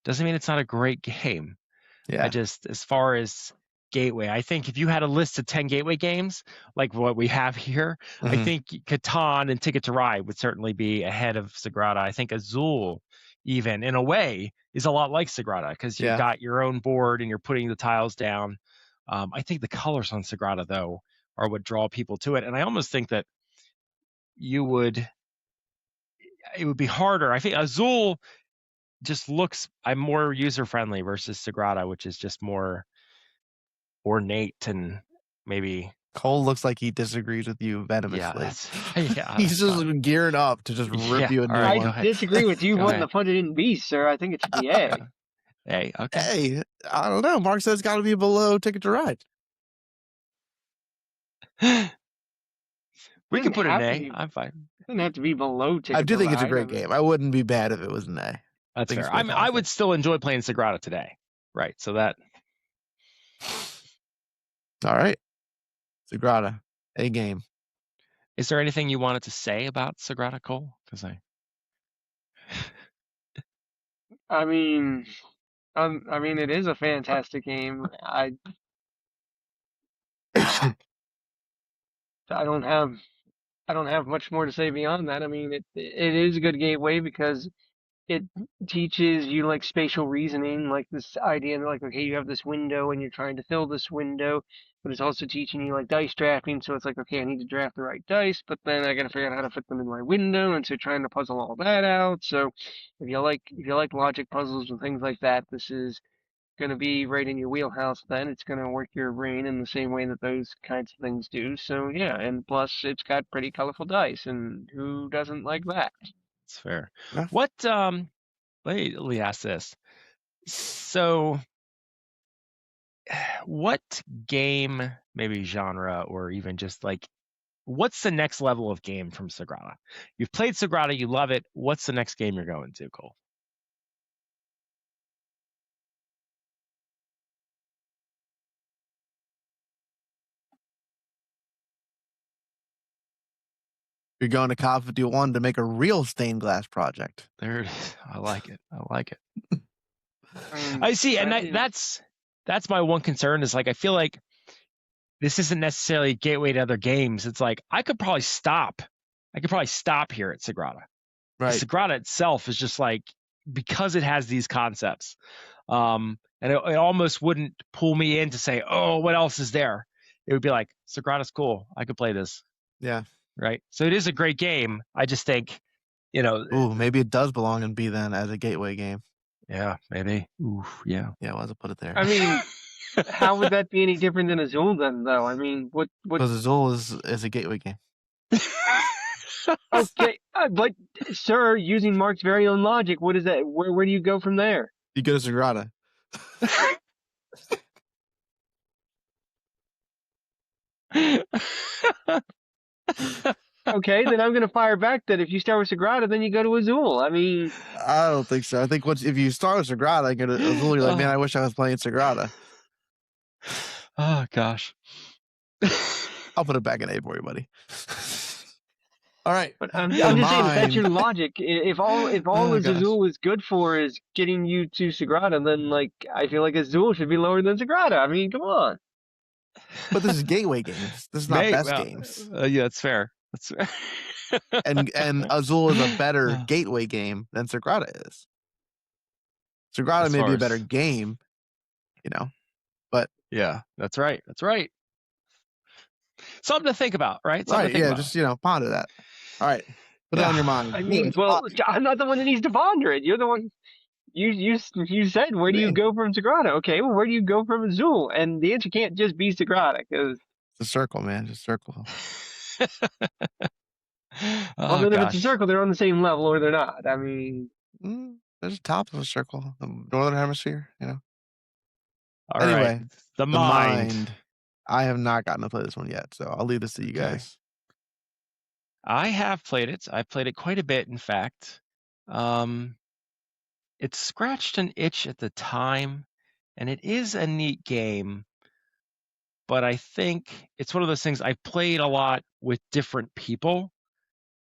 Doesn't mean it's not a great game. Yeah. I just, as far as gateway, I think if you had a list of 10 gateway games like what we have here, I Mhm. think Catan and Ticket to Ride would certainly be ahead of Sagrada. I think Azul, even in a way, is a lot like Sagrada because you've Yeah. got your own board and you're putting the tiles down. I think the colors on Sagrada, though, are what draw people to it. And I almost think that it would be harder. I think Azul just looks, I'm more user friendly versus Sagrada, which is just more ornate and maybe. Cole looks like he disagrees with you Yeah, venomously. that's He's just fine. gearing up to just rip Yeah, you a new all right, one. go I ahead. disagree with you Go wanting ahead. to put it in B, sir. I think it should be A. Hey, okay. Hey, I don't know. Mark says it's got to be below Ticket to Ride. We can Doesn't put an have to A. be- I'm fine. Doesn't have to be below Ticket I do to think it's a Ride. great game. I wouldn't be bad if it was an A. That's think it's fair. I fantastic. would still enjoy playing Sagrada today. Right. So that. All right. Sagrada, A game. Is there anything you wanted to say about Sagrada, Cole? Because I mean, it is a fantastic game. I don't have much more to say beyond that. I mean, it is a good gateway because it teaches you like spatial reasoning, like this idea that like, okay, you have this window and you're trying to fill this window, but it's also teaching you like dice drafting. So it's like, okay, I need to draft the right dice, but then I gotta figure out how to fit them in my window, and so trying to puzzle all that out. So if you like logic puzzles and things like that, this is going to be right in your wheelhouse. Then it's going to work your brain in the same way that those kinds of things do. So yeah, and plus it's got pretty colorful dice, and who doesn't like that? it's fair. Yeah. What? Let me ask this. So, what game, maybe genre, or even just like, what's the next level of game from Sagrada? You've played Sagrada, you love it. What's the next game you're going to, Cole? You're going to Cop 51 to make a real stained glass project. There it is. I like it. I like it. mean, I see, and that is- that's my one concern is like I feel like this isn't necessarily a gateway to other games. It's like I could probably stop. I could probably stop here at Sagrada. Right. Sagrada itself is just like because it has these concepts, and it almost wouldn't pull me in to say, oh, what else is there? It would be like Sagrada's cool. I could play this. Yeah. Right. So it is a great game. I just think, Ooh, maybe it does belong in B then as a gateway game. Yeah, maybe. Ooh, yeah. Yeah, why does it put it there? I mean, how would that be any different than Azul then, though? I mean, what? Because Azul is a gateway game. Okay, but sir, using Mark's very own logic, what is that? Where do you go from there? You go to Sagrada. Okay, then I'm gonna fire back that if you start with Sagrada, then you go to Azul. I mean, I don't think so. I think if you start with Sagrada and go to Azul, you're like, man, I wish I was playing Sagrada. Oh gosh. I'll put it back in A for you, buddy. All right. but I'm just saying if that's your Mind. logic, if all Oh, as gosh. Azul is good for is getting you to Sagrada, then like I feel like Azul should be lower than Sagrada. I mean, come on. But this is gateway games. This is not best games. Yeah, that's fair. That's fair. And Azul is a better gateway game than Sagrada is. Sagrada As may far be a as- better game, Yeah, that's right. That's right. Something to think about, right? Something right? to think Yeah, about. just ponder that. All right, put it on your mind. I mean, well, I'm not the one that needs to ponder it. You're the one. You said where do you go from Sagrada? Okay, well, where do you go from Azul? And the answer can't just be Sagrada because It's a circle, man. Just circle. well, then if it's a circle, they're on the same level or they're not. I mean, There's a top of a circle, the northern hemisphere. All Anyway, right. The The mind. I have not gotten to play this one yet, so I'll leave this to you Okay. guys. I have played it. I've played it quite a bit, in fact. it scratched an itch at the time, and it is a neat game. But I think it's one of those things I've played a lot with different people.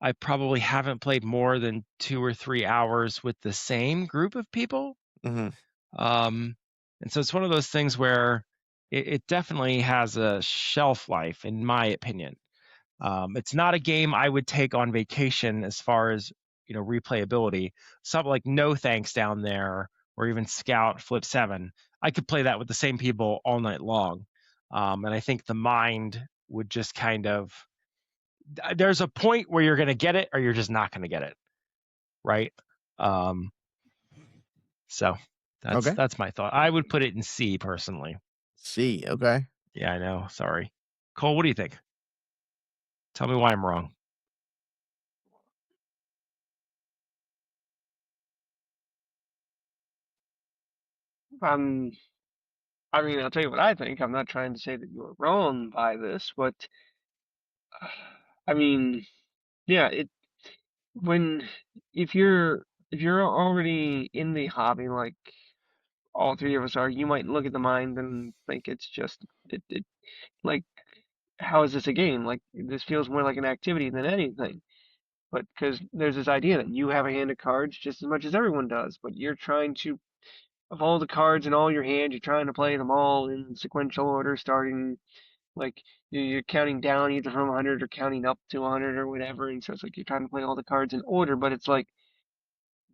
I probably haven't played more than 2 or 3 hours with the same group of people. Mhm. And so it's one of those things where it definitely has a shelf life, in my opinion. It's not a game I would take on vacation as far as, replayability. Something like No Thanks Down There, or even Scout Flip 7. I could play that with the same people all night long. And I think the mind would just kind of, there's a point where you're going to get it or you're just not going to get it. Right. So Okay. that's my thought. I would put it in C personally. C. Okay. Yeah, I know. Sorry. Cole, what do you think? Tell me why I'm wrong. I mean, I'll tell you what I think. I'm not trying to say that you're wrong by this, but I mean, yeah, when if you're already in the hobby like all three of us are, you might look at the mind and think it's just it like how is this a game? Like this feels more like an activity than anything. But because there's this idea that you have a hand of cards just as much as everyone does, but you're trying to of all the cards in all your hand, you're trying to play them all in sequential order, starting like you're counting down either from 100 or counting up to 100 or whatever. And so it's like you're trying to play all the cards in order, but it's like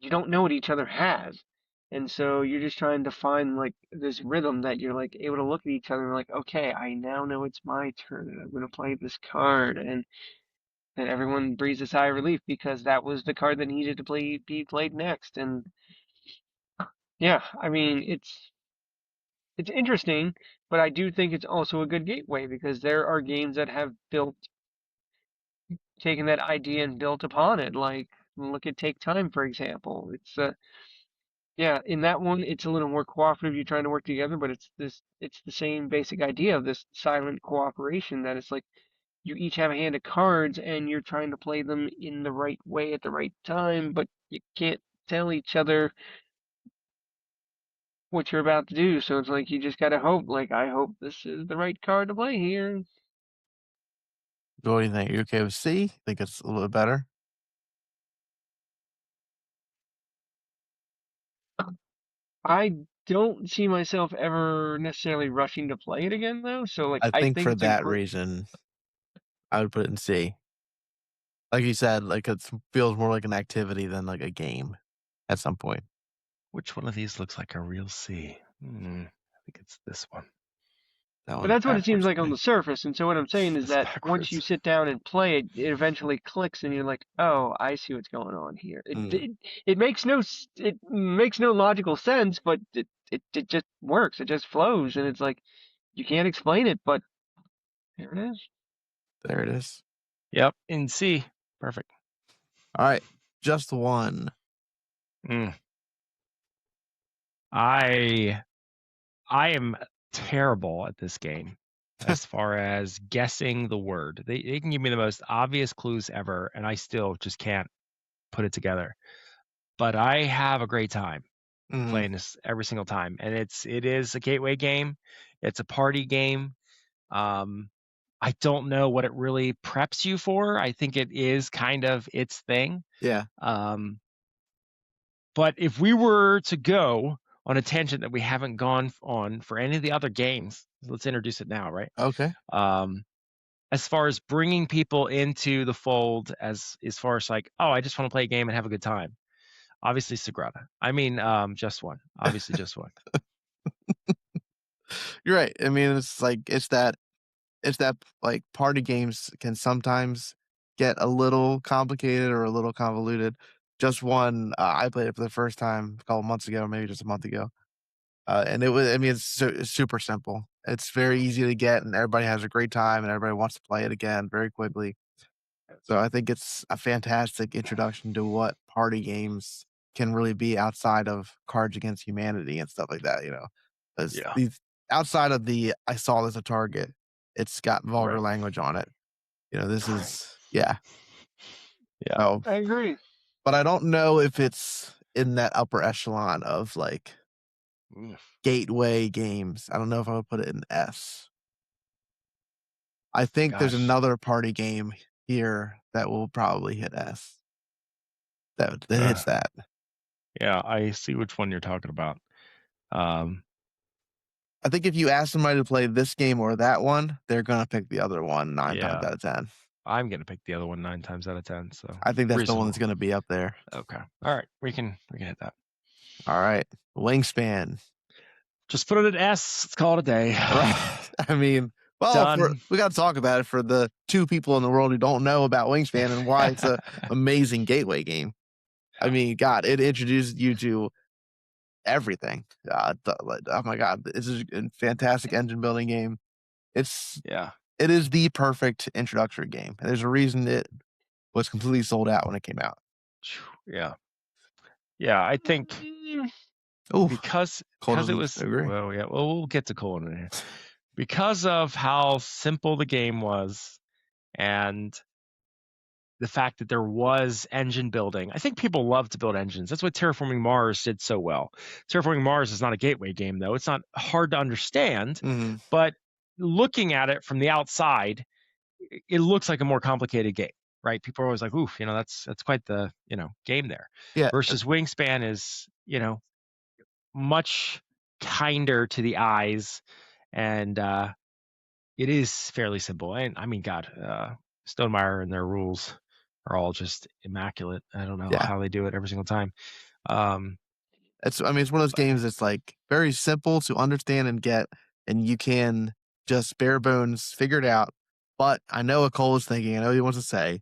you don't know what each other has. And so you're just trying to find like this rhythm that you're like able to look at each other and like, okay, I now know it's my turn and I'm going to play this card. And then everyone breathes a sigh of relief because that was the card that needed to be played next. And yeah, I mean, it's interesting, but I do think it's also a good gateway because there are games that have taken that idea and built upon it. Like look at Take Time, for example. It's yeah, in that one it's a little more cooperative. You're trying to work together, but it's the same basic idea of this silent cooperation that it's like you each have a hand of cards and you're trying to play them in the right way at the right time, but you can't tell each other what you're about to do. So it's like you just gotta hope. Like I hope this is the right card to play here. What do you think? Are you okay with C? Think it's a little bit better? I don't see myself ever necessarily rushing to play it again though. So like I I think think for it's a that great. reason, I would put it in C. Like you said, like it feels more like an activity than like a game at some point. Which one of these looks like a real C? I think it's this one. That But one's that's what it seems backwards, like I on the think. surface. And so what I'm saying is It's that once you backwards. sit down and play it, it eventually clicks, and you're like, "Oh, I see what's going on here." Mm. It makes it makes no logical sense, but it just works. It just flows, and it's like you can't explain it, but there it is. There it is. Yep, in C. Perfect. All right, just one. I am terrible at this game as far as guessing the word. They can give me the most obvious clues ever, and I still just can't put it together. But I have a great time Mhm. playing this every single time, and it is a gateway game. It's a party game. I don't know what it really preps you for. I think it is kind of its thing. Yeah. But if we were to go on a tangent that we haven't gone on for any of the other games, let's introduce it now, right? Okay. As far as bringing people into the fold, as far as like, oh, I just want to play a game and have a good time. Obviously, Sagrada. I mean, just one. Obviously, just one. You're right. I mean, it's like it's that like party games can sometimes get a little complicated or a little convoluted. Just one, I played it for the first time a couple months ago, maybe just a month ago. And it was, I mean, it's super simple. It's very easy to get, and everybody has a great time, and everybody wants to play it again very quickly. So I think it's a fantastic introduction to what party games can really be outside of Cards Against Humanity and stuff like that. 'Cause Yeah. these outside of the I saw this at Target, it's got vulgar Right. language on it. This is yeah. Yeah. Oh, I agree. but I don't know if it's in that upper echelon of like gateway games. I don't know if I would put it in S. I think there's Gosh. another party game here that will probably hit S. That hits that. Yeah, I see which one you're talking about. I think if you ask somebody to play this game or that one, they're gonna pick the other one 9 times Yeah. out of 10. I'm gonna pick the other one 9 times out of 10. So I think that's the one that's reasonable. gonna be up there. Okay. All right. We can hit that. All right, Wingspan. Just put it at S. Let's call it a day. Right. I mean, well, Done. we got to talk about it for the 2 people in the world who don't know about Wingspan and why it's an amazing gateway game. I mean, God, it introduced you to everything. Oh my God, this is a fantastic engine building game. It is the perfect introductory game. There's a reason it was completely sold out when it came out. Yeah. Yeah, I think Oh, because Cole it doesn't was agree. well, yeah. Well, we'll get to Cole in here. Because of how simple the game was and the fact that there was engine building. I think people love to build engines. That's what Terraforming Mars did so well. Terraforming Mars is not a gateway game, though. It's not hard to understand, Mhm. but looking at it from the outside, it looks like a more complicated game, right? People are always like, "Oof, that's quite the game there." Yeah. Versus Wingspan is much kinder to the eyes, and it is fairly simple. And I mean, God, Stonemaier and their rules are all just immaculate. I don't know Yeah. how they do it every single time. It's one of those games that's like very simple to understand and get, and you can just bare bones figure it out. But I know what Cole is thinking. I know what he wants to say.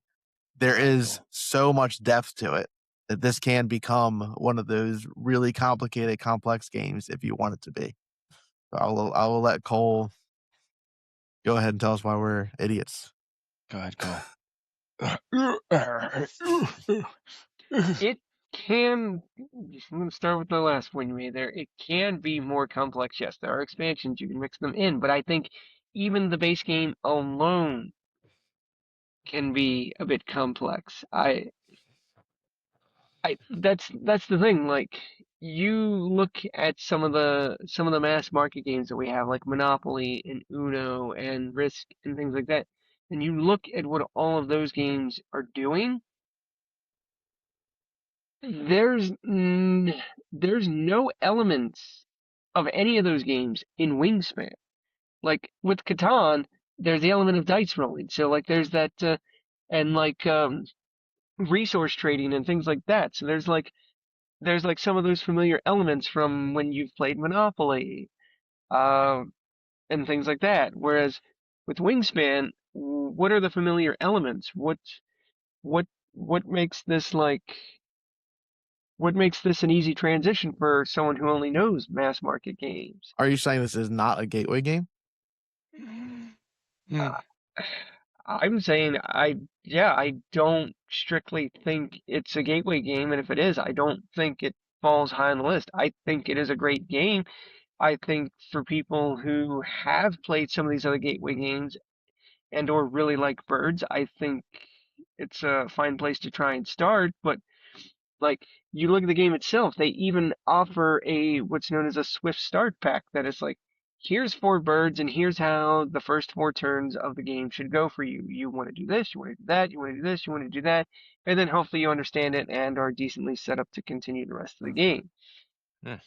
There is so much depth to it that this can become one of those really complicated, complex games if you want it to be. So I will let Cole go ahead and tell us why we're idiots. Go ahead, Cole. It can. I'm going to start with the last one you made there. It can be more complex. Yes, there are expansions. You can mix them in, but I think even the base game alone can be a bit complex. That's the thing. Like you look at some of the mass market games that we have, like Monopoly and Uno and Risk and things like that, and you look at what all of those games are doing. There's no elements of any of those games in Wingspan. Like with Catan, there's the element of dice rolling. So like there's that and like resource trading and things like that. So there's like some of those familiar elements from when you've played Monopoly, and things like that. Whereas with Wingspan, what are the familiar elements? What makes this what makes this an easy transition for someone who only knows mass market games? Are you saying this is not a gateway game? Uh, I'm saying I don't strictly think it's a gateway game, and if it is, I don't think it falls high on the list. I think it is a great game. I think for people who have played some of these other gateway games and or really like birds, I think it's a fine place to try and start, but like you look at the game itself, they even offer a what's known as a swift start pack that is like, here's 4 birds and here's how the first 4 turns of the game should go for you. You want to do this, you want to do that, you want to do this, you want to do that, and then hopefully you understand it and are decently set up to continue the rest of the game.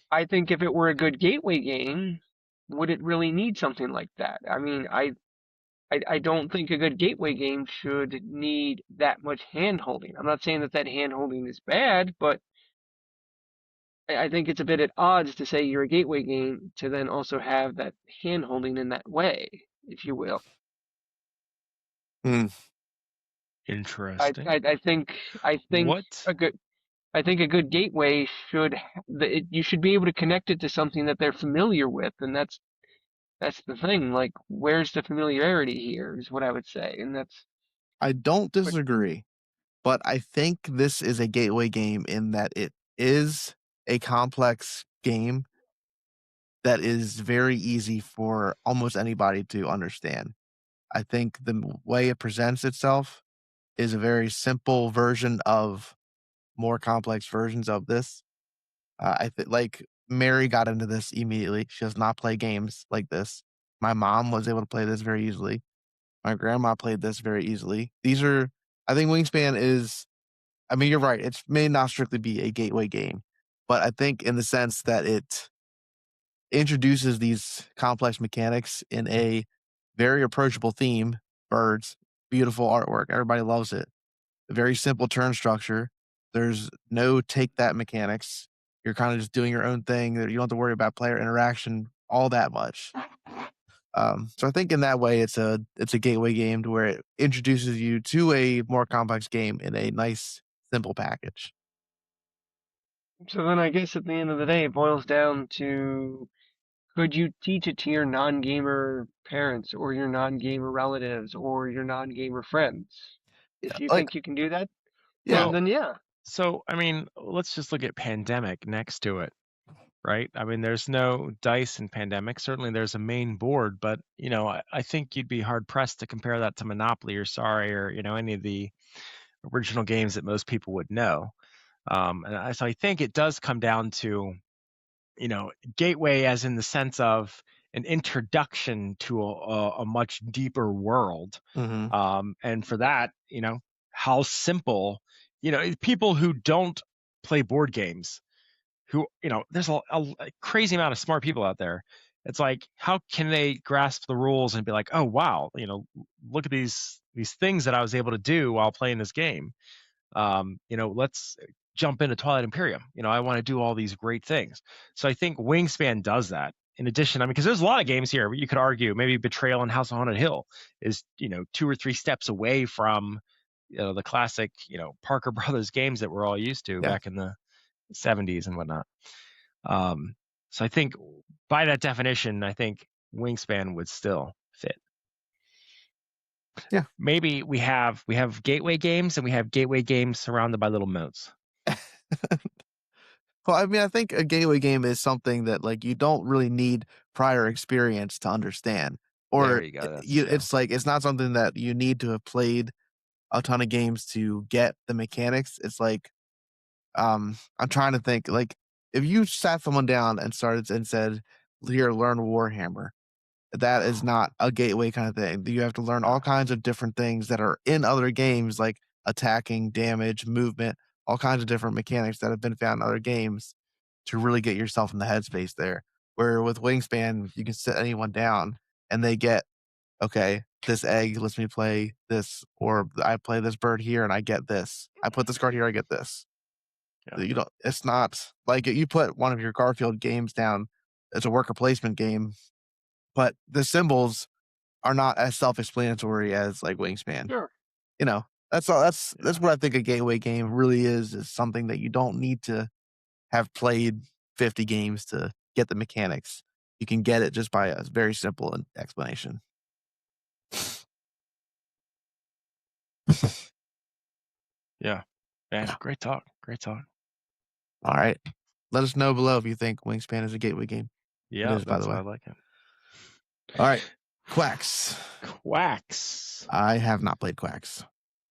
I think if it were a good gateway game, would it really need something like that? I mean, I don't think a good gateway game should need that much hand holding. I'm not saying that hand holding is bad, but I think it's a bit at odds to say you're a gateway game to then also have that hand holding in that way, if you will. Interesting. I think What? a good gateway you should be able to connect it to something that they're familiar with, and that's the thing. Like, where's the familiarity here? Is what I would say, and that's. I don't disagree, but I think this is a gateway game in that it is a complex game that is very easy for almost anybody to understand. I think the way it presents itself is a very simple version of more complex versions of this. I think like Mary got into this immediately. She does not play games like this. My mom was able to play this very easily. My grandma played this very easily. These are, I think Wingspan is, I mean, you're right. It may not strictly be a gateway game, but I think in the sense that it introduces these complex mechanics in a very approachable theme. Birds, beautiful artwork. Everybody loves it. A very simple turn structure. There's no take that mechanics. You're kind of just doing your own thing. You don't have to worry about player interaction all that much. So I think in that way, it's a gateway game to where it introduces you to a more complex game in a nice, simple package. So then I guess at the end of the day, it boils down to could you teach it to your non-gamer parents or your non-gamer relatives or your non-gamer friends? Yeah, If you like think you can do that, yeah, then yeah. So, I mean, let's just look at Pandemic next to it, right? I mean, there's no dice in Pandemic. Certainly there's a main board, but, I think you'd be hard pressed to compare that to Monopoly or Sorry or, any of the original games that most people would know. So I think it does come down to, gateway as in the sense of an introduction to a much deeper world. mhm. And for that, how simple, people who don't play board games, who, there's a crazy amount of smart people out there. It's like, how can they grasp the rules and be like, oh, wow, look at these things that I was able to do while playing this game. Let's jump into Twilight Imperium. I want to do all these great things. So I think Wingspan does that. In addition, I mean, because there's a lot of games here, you could argue maybe Betrayal and House on Haunted Hill is, 2 or 3 steps away from, the classic, Parker Brothers games that we're all used to Yeah. back in the 70s and whatnot. So I think by that definition, I think Wingspan would still fit. Yeah. Maybe we have gateway games and we have gateway games surrounded by little moats. Well, I mean, I think a gateway game is something that like you don't really need prior experience to understand, There or you go. That's you. true. It's like it's not something that you need to have played a ton of games to get the mechanics. It's like I'm trying to think like if you sat someone down and started and said, "Here, learn Warhammer." That is not a gateway kind of thing. You have to learn all kinds of different things that are in other games, like attacking, damage, movement, all kinds of different mechanics that have been found in other games to really get yourself in the headspace there. Where with Wingspan, you can sit anyone down and they get, okay, this egg lets me play this, or I play this bird here and I get this. I put this card here, I get this. Yeah. You don't, it's not like you put one of your Garfield games down, it's a worker placement game, but the symbols are not as self-explanatory as like Wingspan. Sure. You know, that's all. That's what I think a gateway game really is something that you don't need to have played 50 games to get the mechanics. You can get it just by a very simple explanation. Yeah. Man, Yeah. great talk. Great talk. All right. Let us know below if you think Wingspan is a gateway game. Yeah, is, by that's the why way. I like it. All right. Quacks. Quacks. I have not played Quacks.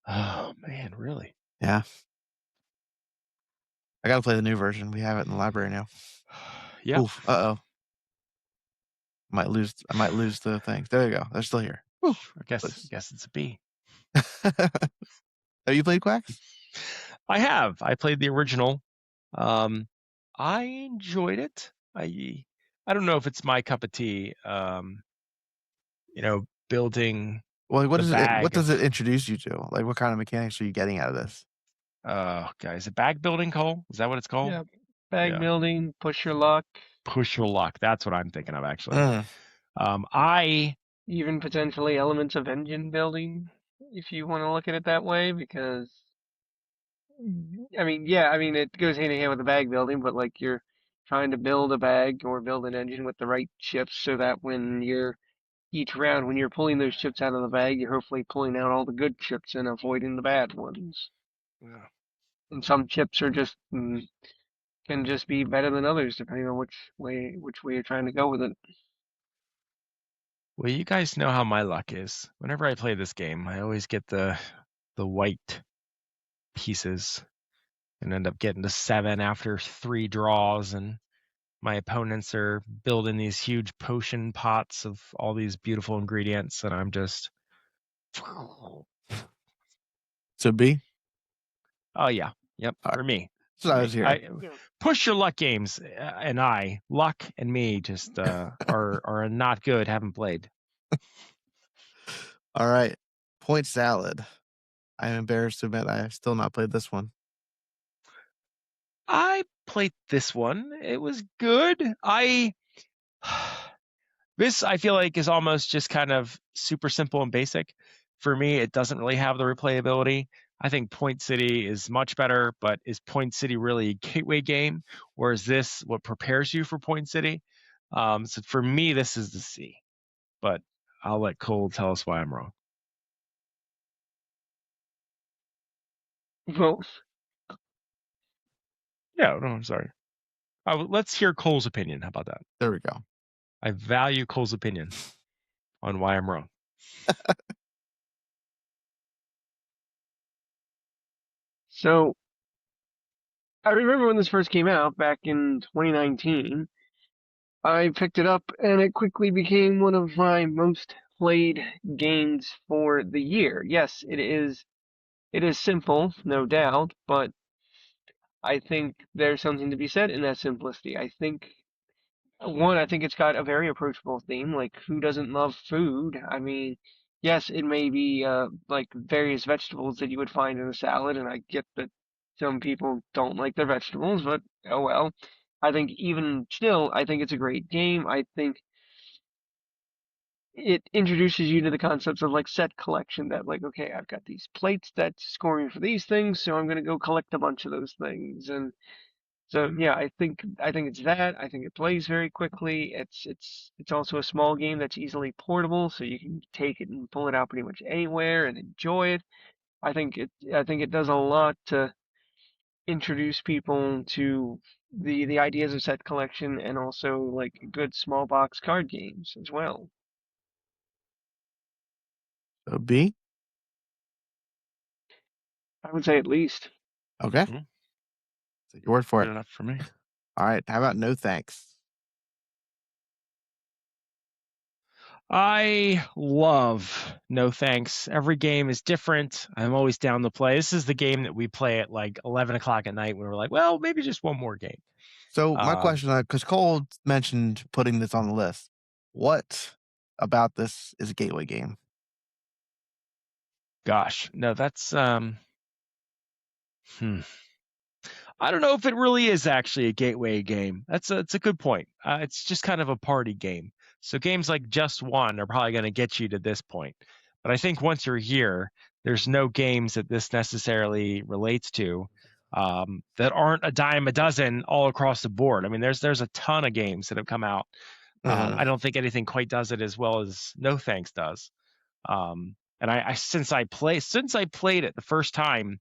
Oh man, really? Yeah. I got to play the new version. We have it in the library now. Yeah. Oof. Uh-oh. I might lose the things. There you go. They're still here. Whew. I guess it's a B. Have you played Quacks? I have. I played the original. I enjoyed it. I don't know if it's my cup of tea. Building. Well, what the does it? bag What does of- it introduce you to? Like, what kind of mechanics are you getting out of this? Guys, a bag building, Cole? Is that what it's called? Yeah. Bag Yeah. building, push your luck, Push your luck. That's what I'm thinking of, actually. Mm. I even potentially elements of engine building, if you want to look at it that way, because I mean, yeah, I mean it goes hand in hand with the bag building, but like you're trying to build a bag or build an engine with the right chips so that when you're each round when you're pulling those chips out of the bag, you're hopefully pulling out all the good chips and avoiding the bad ones. Yeah. And some chips are just can just be better than others depending on which way you're trying to go with it. Well, you guys know how my luck is. Whenever I play this game, I always get the white pieces. and end up getting to 7 after 3 draws, and my opponents are building these huge potion pots of all these beautiful ingredients, and I'm just, So B. oh yeah, yep, All for me. So I was here. Push your luck games, and luck and me just are not good. Haven't played. All right. Point salad. I am embarrassed to admit I have still not played this one. I played this one. It was good. This I feel like is almost just kind of super simple and basic. For me, it doesn't really have the replayability. I think Point City is much better, but is Point City really a gateway game, or is this what prepares you for Point City? So for me, this is the C, but I'll let Cole tell us why I'm wrong. Well, Yeah, no, I'm sorry. Let's hear Cole's opinion. How about that? There we go. I value Cole's opinion on why I'm wrong. so I remember when this first came out back in 2019. I picked it up and it quickly became one of my most played games for the year. Yes, it is simple, no doubt, but I think there's something to be said in that simplicity. I think it's got a very approachable theme. Like, who doesn't love food? I mean, yes, it may be like various vegetables that you would find in a salad, and I get that some people don't like their vegetables, but oh well. I think even still, I think it's a great game. I think it introduces you to the concepts of like set collection, that like, okay, I've got these plates that's scoring for these things, so I'm gonna go collect a bunch of those things. And so yeah, I think it's that. I think it plays very quickly. It's also a small game that's easily portable, so you can take it and pull it out pretty much anywhere and enjoy it. I think it does a lot to introduce people to the ideas of set collection, and also like good small box card games as well. So B. I would say at least. Okay. Mhm. Take your word for Good it. enough for me. All right. How about no thanks? I love No Thanks. Every game is different. I'm always down to play. This is the game that we play at like 11 o'clock at night when we're like, well, maybe just one more game. So my question, because Cole mentioned putting this on the list, what about this is a gateway game? Gosh, no, that's I don't know if it really is actually a gateway game. It's a good point. It's just kind of a party game. So games like Just One are probably going to get you to this point. But I think once you're here, there's no games that this necessarily relates to that aren't a dime a dozen all across the board. I mean, there's a ton of games that have come out. I don't think anything quite does it as well as No Thanks does. And since I played it the first time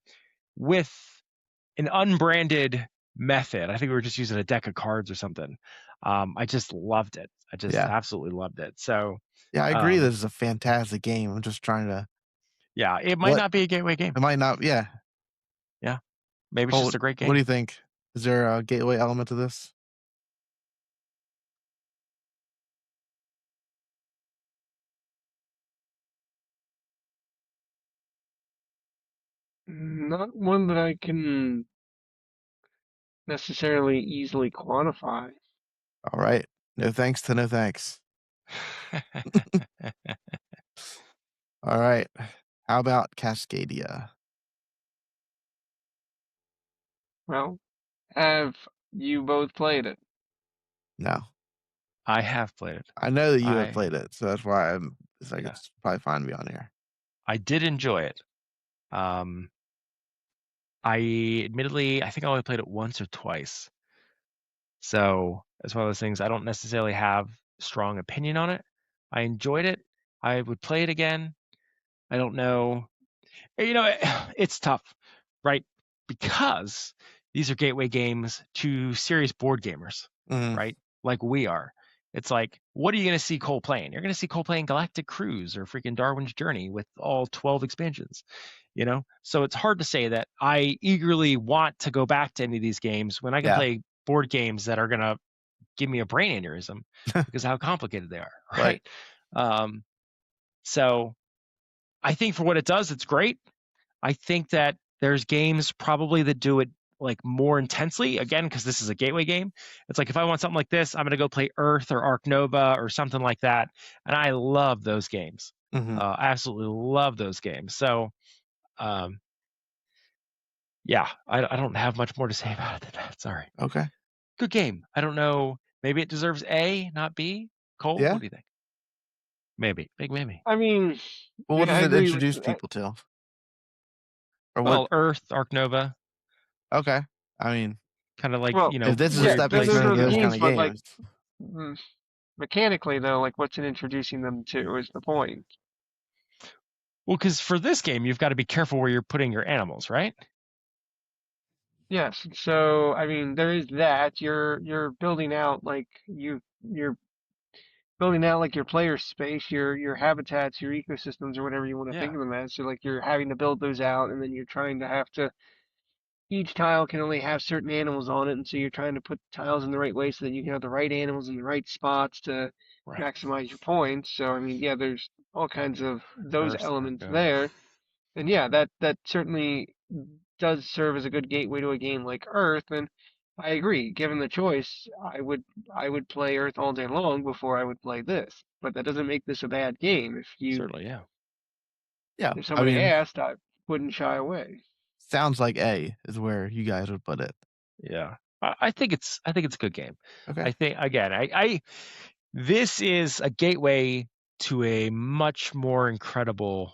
with an unbranded method, I think we were just using a deck of cards or something. I just loved it. I just absolutely loved it. So yeah, I agree. This is a fantastic game. I'm just trying to. Yeah, it might not be a gateway game. It might not. Yeah. Yeah. Maybe it's just a great game. What do you think? Is there a gateway element to this? Not one that I can necessarily easily quantify. All right. No thanks to no thanks. All right. How about Cascadia? Well, have you both played it? No. I have played it. I know that you have played it, so that's why it's like it's probably fine to be on here. I did enjoy it. I admittedly, I think I only played it once or twice. So it's one of those things I don't necessarily have a strong opinion on it. I enjoyed it. I would play it again. I don't know. You know, it's tough, right? Because these are gateway games to serious board gamers, right? Like we are. It's like what are you going to see Cole playing? You're going to see Cole playing Galactic Cruise or freaking Darwin's Journey with all 12 expansions, you know? So it's hard to say that I eagerly want to go back to any of these games when I can Yeah. play board games that are going to give me a brain aneurysm because of how complicated they are, right? So I think for what it does, it's great. I think that there's games probably that do it like more intensely, again, because this is a gateway game. It's like if I want something like this, I'm going to go play Earth or Ark Nova or something like that. And I love those games. Mhm. Absolutely love those games. So, yeah, I don't have much more to say about it than that. Sorry. Okay. Good game. I don't know. Maybe it deserves A, not B. Cole, Yeah. what do you think? Maybe. Big maybe. I mean, Well, what I does it agree with introduce people to? Or Well, what? Earth, Ark Nova, Okay. I mean, kind of like, well, you know, if this is a yeah, weird stepping those stone are to the those places. kind games, of but like games, mechanically though, like what's it introducing them to is the point. Well, because for this game, you've got to be careful where you're putting your animals, right? Yes, so I mean there is that. You're building out like you're building out like your player space, your habitats, your ecosystems, or whatever you want to Yeah. think of them as. So like you're having to build those out, and then you're trying to have to. Each tile can only have certain animals on it, and so you're trying to put tiles in the right way so that you can have the right animals in the right spots to Right. maximize your points. So I mean, yeah, there's all kinds of those Earth, elements Ark Nova. there. And yeah, that certainly does serve as a good gateway to a game like Earth. And I agree, given the choice, I would play Earth all day long before I would play this. But that doesn't make this a bad game. Certainly, yeah. yeah. If I somebody mean, asked, I wouldn't shy away. sounds like A is where you guys would put it. Yeah. I think it's a good game. Okay. I think again, this is a gateway to a much more incredible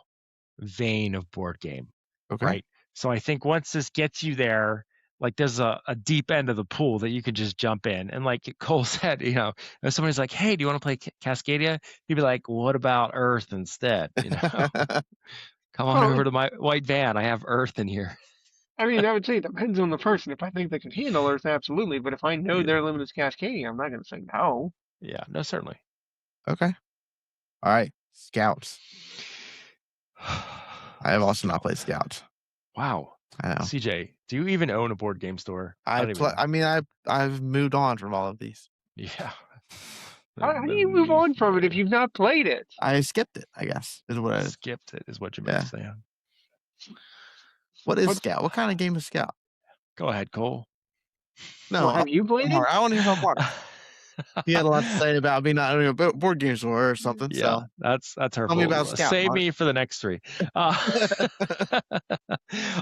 vein of board game. Okay. Right. So I think once this gets you there, like there's a deep end of the pool that you could just jump in. And like Cole said, you know, if somebody's like, hey, do you want to play Cascadia? He'd be like, what about Earth instead? You know, come on Well, over to my white van. I have Earth in here. I mean, I would say it depends on the person. If I think they can handle Earth, absolutely. But if I know Yeah. their limit is Cascadia, I'm not going to say no. Yeah, no, certainly. Okay. All right. Scouts. I have also not played Scouts. Wow. I know. CJ, do you even own a board game store? I've moved on from all of these. Yeah. How do you move on from it if you've not played it? I skipped it, I guess, is what I skipped it, is what you meant to say. What is What's- Scout? What kind of game is Scout? Go ahead, Cole. Well, No, have you played it? Mark. I want to hear from Mark. He had a lot to say about me not owning a board game store or something. Yeah, So that's her tell me about fault. Scout, Save Mark. me for the next three.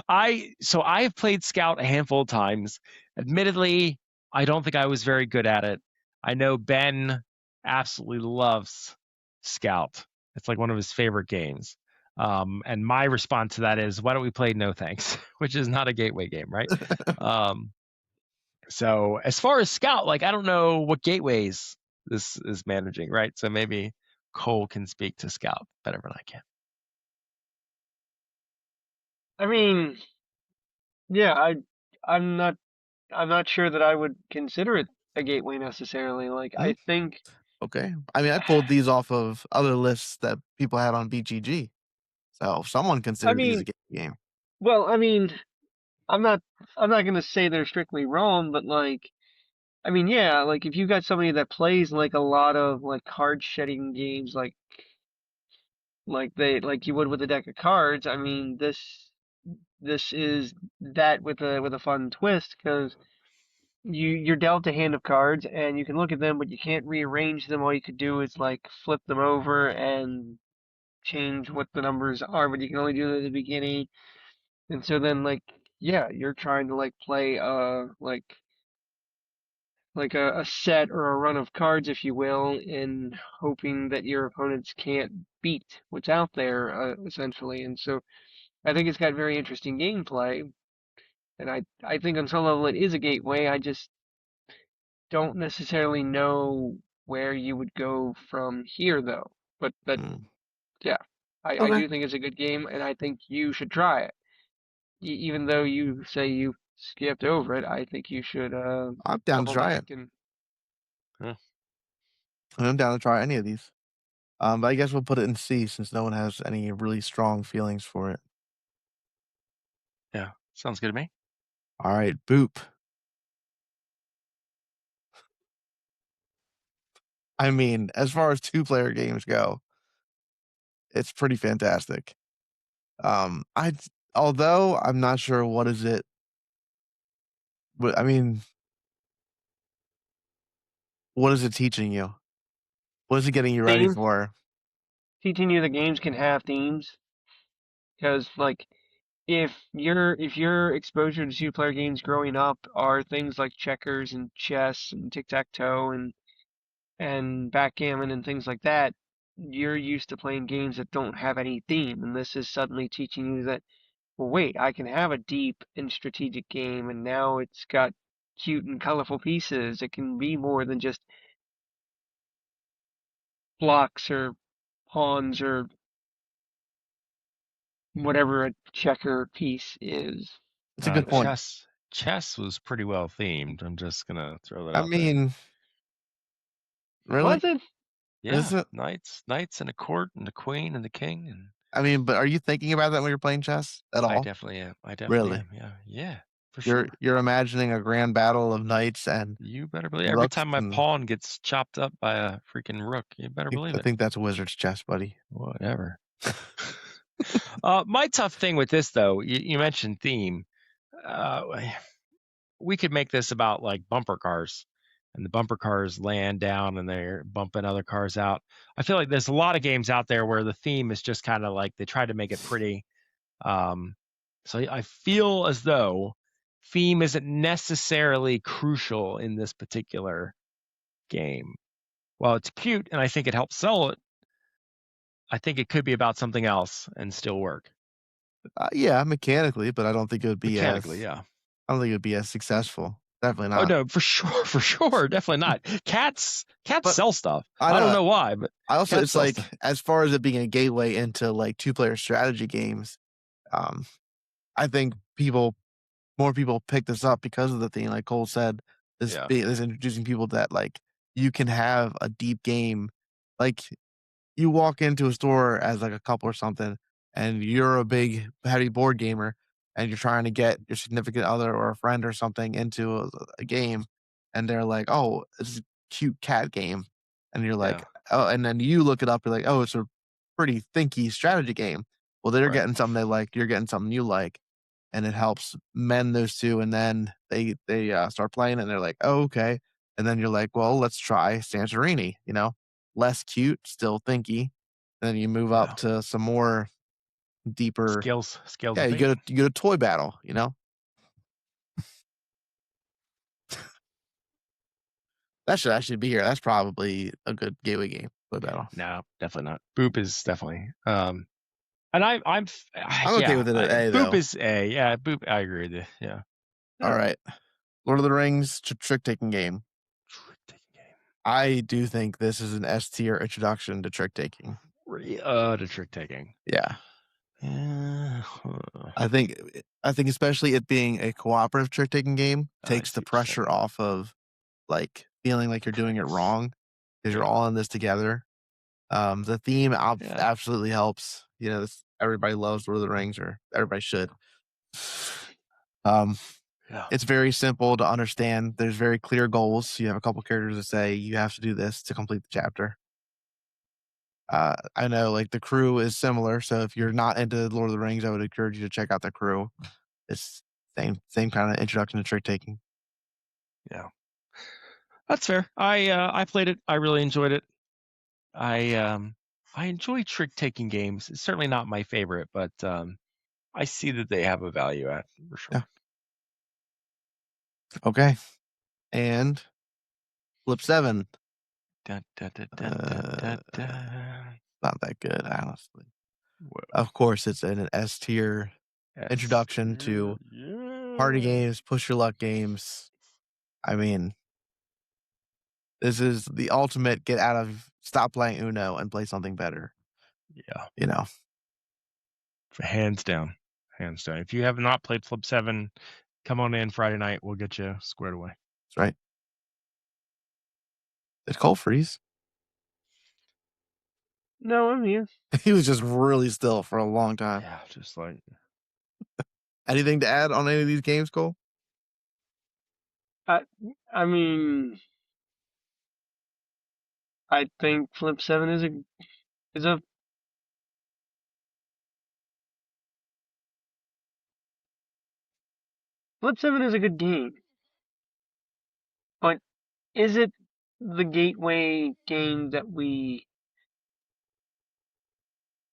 I've played Scout a handful of times. Admittedly, I don't think I was very good at it. I know Ben absolutely loves Scout. It's like one of his favorite games. And my response to that is, why don't we play No Thanks, which is not a gateway game, right? So as far as Scout, like I don't know what gateways this is managing, right? So maybe Cole can speak to Scout better than I can. I mean, yeah, I'm not sure that I would consider it a gateway necessarily. Like I think Okay. I mean, I pulled these off of other lists that people had on BGG. So someone considered these a game. well, I mean, I'm not gonna say they're strictly wrong, but like I mean, yeah, like if you got somebody that plays like a lot of like card shedding games like you would with a deck of cards, I mean, this is that with a fun twist because you're dealt a hand of cards and you can look at them, but you can't rearrange them. All you could do is like flip them over and change what the numbers are, but you can only do it at the beginning. And so then like yeah, you're trying to like play like a set or a run of cards, if you will, in hoping that your opponents can't beat what's out there, essentially. And so I think it's got very interesting gameplay, and I think on some level it is a gateway. I just don't necessarily know where you would go from here, though. But yeah, I Okay. do think it's a good game, and I think you should try it. Even though you say you skipped over it, I think you should I'm down to double try back it. and I'm down to try any of these. But I guess we'll put it in C since no one has any really strong feelings for it. Yeah, sounds good to me. All right, Boop. I mean, as far as 2-player games go, it's pretty fantastic. I although I'm not sure what is it, but I mean, what is it teaching you? What is it getting you ready Theme. for? Teaching you the games can have themes. Because like if your exposure to two-player games growing up are things like checkers and chess and tic-tac-toe and backgammon and things like that, you're used to playing games that don't have any theme, and this is suddenly teaching you that, well, wait, I can have a deep and strategic game, and now it's got cute and colorful pieces. It can be more than just blocks or pawns or whatever a checker piece is. It's a good point. Chess was pretty well themed. I'm just gonna throw that I out there. mean, really? Was it? Yeah, Is it? knights and a court and a queen and the king, and I mean, but are you thinking about that when you're playing chess at all? I definitely am. I definitely Really? am. Yeah, for sure. You're imagining a grand battle of knights and You better believe every rooks time my and pawn gets chopped up by a freaking rook. You better believe I it. think that's wizard's chess, buddy. Whatever. My tough thing with this, though, you mentioned theme. We could make this about like bumper cars, and the bumper cars land down and they're bumping other cars out. I feel like there's a lot of games out there where the theme is just kind of like they try to make it pretty. So I feel as though theme isn't necessarily crucial in this particular game. While it's cute and I think it helps sell it, I think it could be about something else and still work. Yeah, mechanically, but I don't think it would be Mechanically, as yeah. I don't think it would be as successful. Definitely Oh not. no, for sure, definitely not. Cats But sell stuff. I I don't know. know why, but I also cats it's sell like stuff. as far as it being a gateway into like 2-player strategy games, um, I think more people pick this up because of the thing. Like Cole said, Yeah. is introducing people that like you can have a deep game. Like you walk into a store as like a couple or something, and you're a big heavy board gamer, and you're trying to get your significant other or a friend or something into a game, and they're like, "Oh, it's a cute cat game," and you're like, Yeah. "Oh," and then you look it up, you're like, "Oh, it's a pretty thinky strategy game." Well, they're Right. getting something they like, you're getting something you like, and it helps mend those two, and then they start playing, and they're like, "Oh, okay," and then you're like, "Well, let's try Santorini," you know? Less cute, still thinky. Then you move Yeah. up to some more deeper Scales Yeah, of you theme. go to toy battle, you know? That should actually be here. That's probably a good gateway game, toy battle. No, definitely not. Boop is definitely. And I'm I'm okay with it at A, Boop though. is A. Yeah, Boop. I agree with you. Yeah. Alright. Lord of the Rings trick-taking game. Trick-taking game. I do think this is an S tier introduction to trick-taking. To trick-taking. Yeah. Yeah. I think especially it being a cooperative trick-taking game takes the pressure off of, like, feeling like you're doing it wrong because you're all in this together. The theme absolutely helps. You know, everybody loves Lord of the Rings, or everybody should. It's very simple to understand. There's very clear goals. You have a couple characters that say you have to do this to complete the chapter. I know, like, the crew is similar, so if you're not into Lord of the Rings, I would encourage you to check out the crew. It's same kind of introduction to trick taking. Yeah. That's fair. I played it. I really enjoyed it. I enjoy trick-taking games. It's certainly not my favorite, but I see that they have a value at for sure. Yeah. Okay. And Flip 7. Dun, dun, dun, Not that good, honestly. Of course, it's an S tier introduction to party games, push your luck games. I mean, this is the ultimate stop playing Uno and play something better. Yeah. You know? Hands down. Hands down. If you have not played Flip 7, come on in Friday night. We'll get you squared away. That's right. It's cold freeze. No, I'm here. He was just really still for a long time. Yeah, just like Anything to add on any of these games, Cole? I mean, I think Flip 7 is a Flip 7 is a good game, but is it the gateway game that we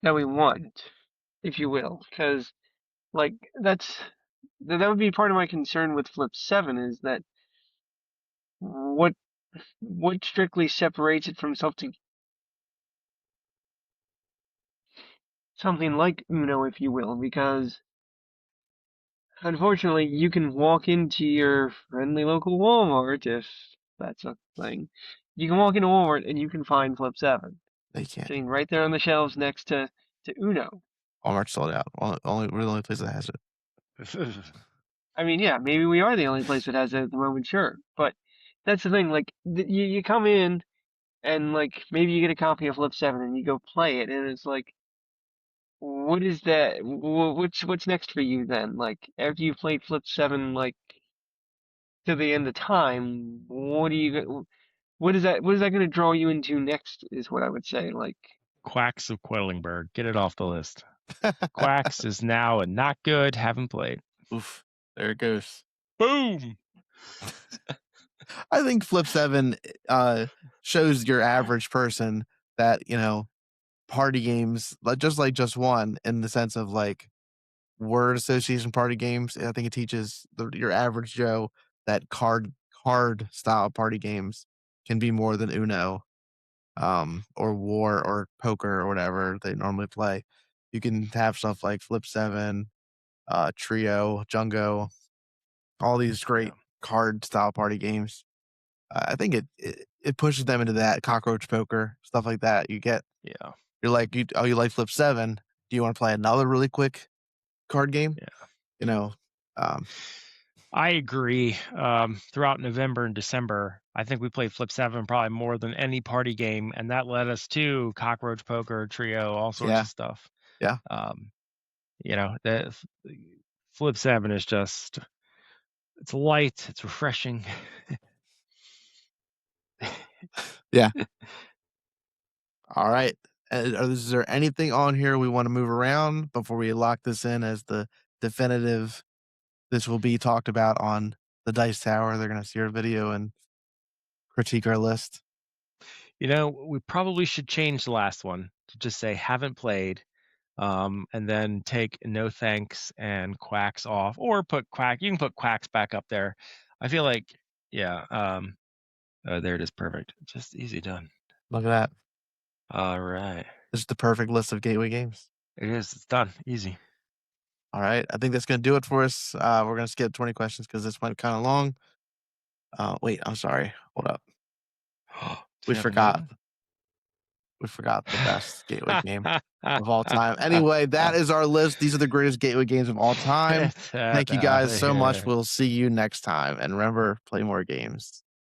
want, if you will? Because like that would be part of my concern with Flip 7 is that what strictly separates it from something like Uno, if you will, because unfortunately you can walk into your friendly local Walmart, if that's a thing. You can walk into Walmart and you can find Flip 7 They can't. sitting right there on the shelves next to Uno. Walmart sold out. We're the only place that has it. I mean, yeah, maybe we are the only place that has it at the moment, sure. But that's the thing, like, you come in and, like, maybe you get a copy of Flip 7 and you go play it, and it's like, what is that? What's next for you then? Like, after you've played Flip 7, like, to the end of time, what is that going to draw you into next, is what I would say. Like, Quacks of Quedlinburg. Get it off the list. Quacks is now a not good, haven't played. Oof. There it goes. Boom. I think Flip 7 shows your average person that, you know, party games, just like Just One, in the sense of like word association party games. I think it teaches your average Joe that card style party games can be more than Uno, or War or Poker or whatever they normally play. You can have stuff like Flip 7, Trio, Jungo, all these great card style party games. I think it pushes them into that cockroach poker stuff like that. Yeah. You're like, you like Flip 7. Do you want to play another really quick card game? Yeah. You know, I agree. Throughout November and December, I think we played Flip 7 probably more than any party game, and that led us to Cockroach Poker, Trio, all sorts of stuff. Yeah. You know, the Flip 7 is just, it's light, it's refreshing. Yeah. All right. Is there anything on here we want to move around before we lock this in as the definitive? This will be talked about on the Dice Tower. They're going to see our video and critique our list. You know, we probably should change the last one to just say haven't played, and then take no thanks and Quacks off, or put Quack. You can put Quacks back up there. I feel like, yeah. There it is. Perfect. Just easy done. Look at that. All right. This is the perfect list of gateway games. It is. It's done. Easy. All right. I think that's going to do it for us. We're going to skip 20 questions because this went kind of long. Wait, I'm sorry. Hold up. We forgot. We forgot the best gateway game of all time. Anyway, that is our list. These are the greatest gateway games of all time. Thank you guys so much. We'll see you next time. And remember, play more games.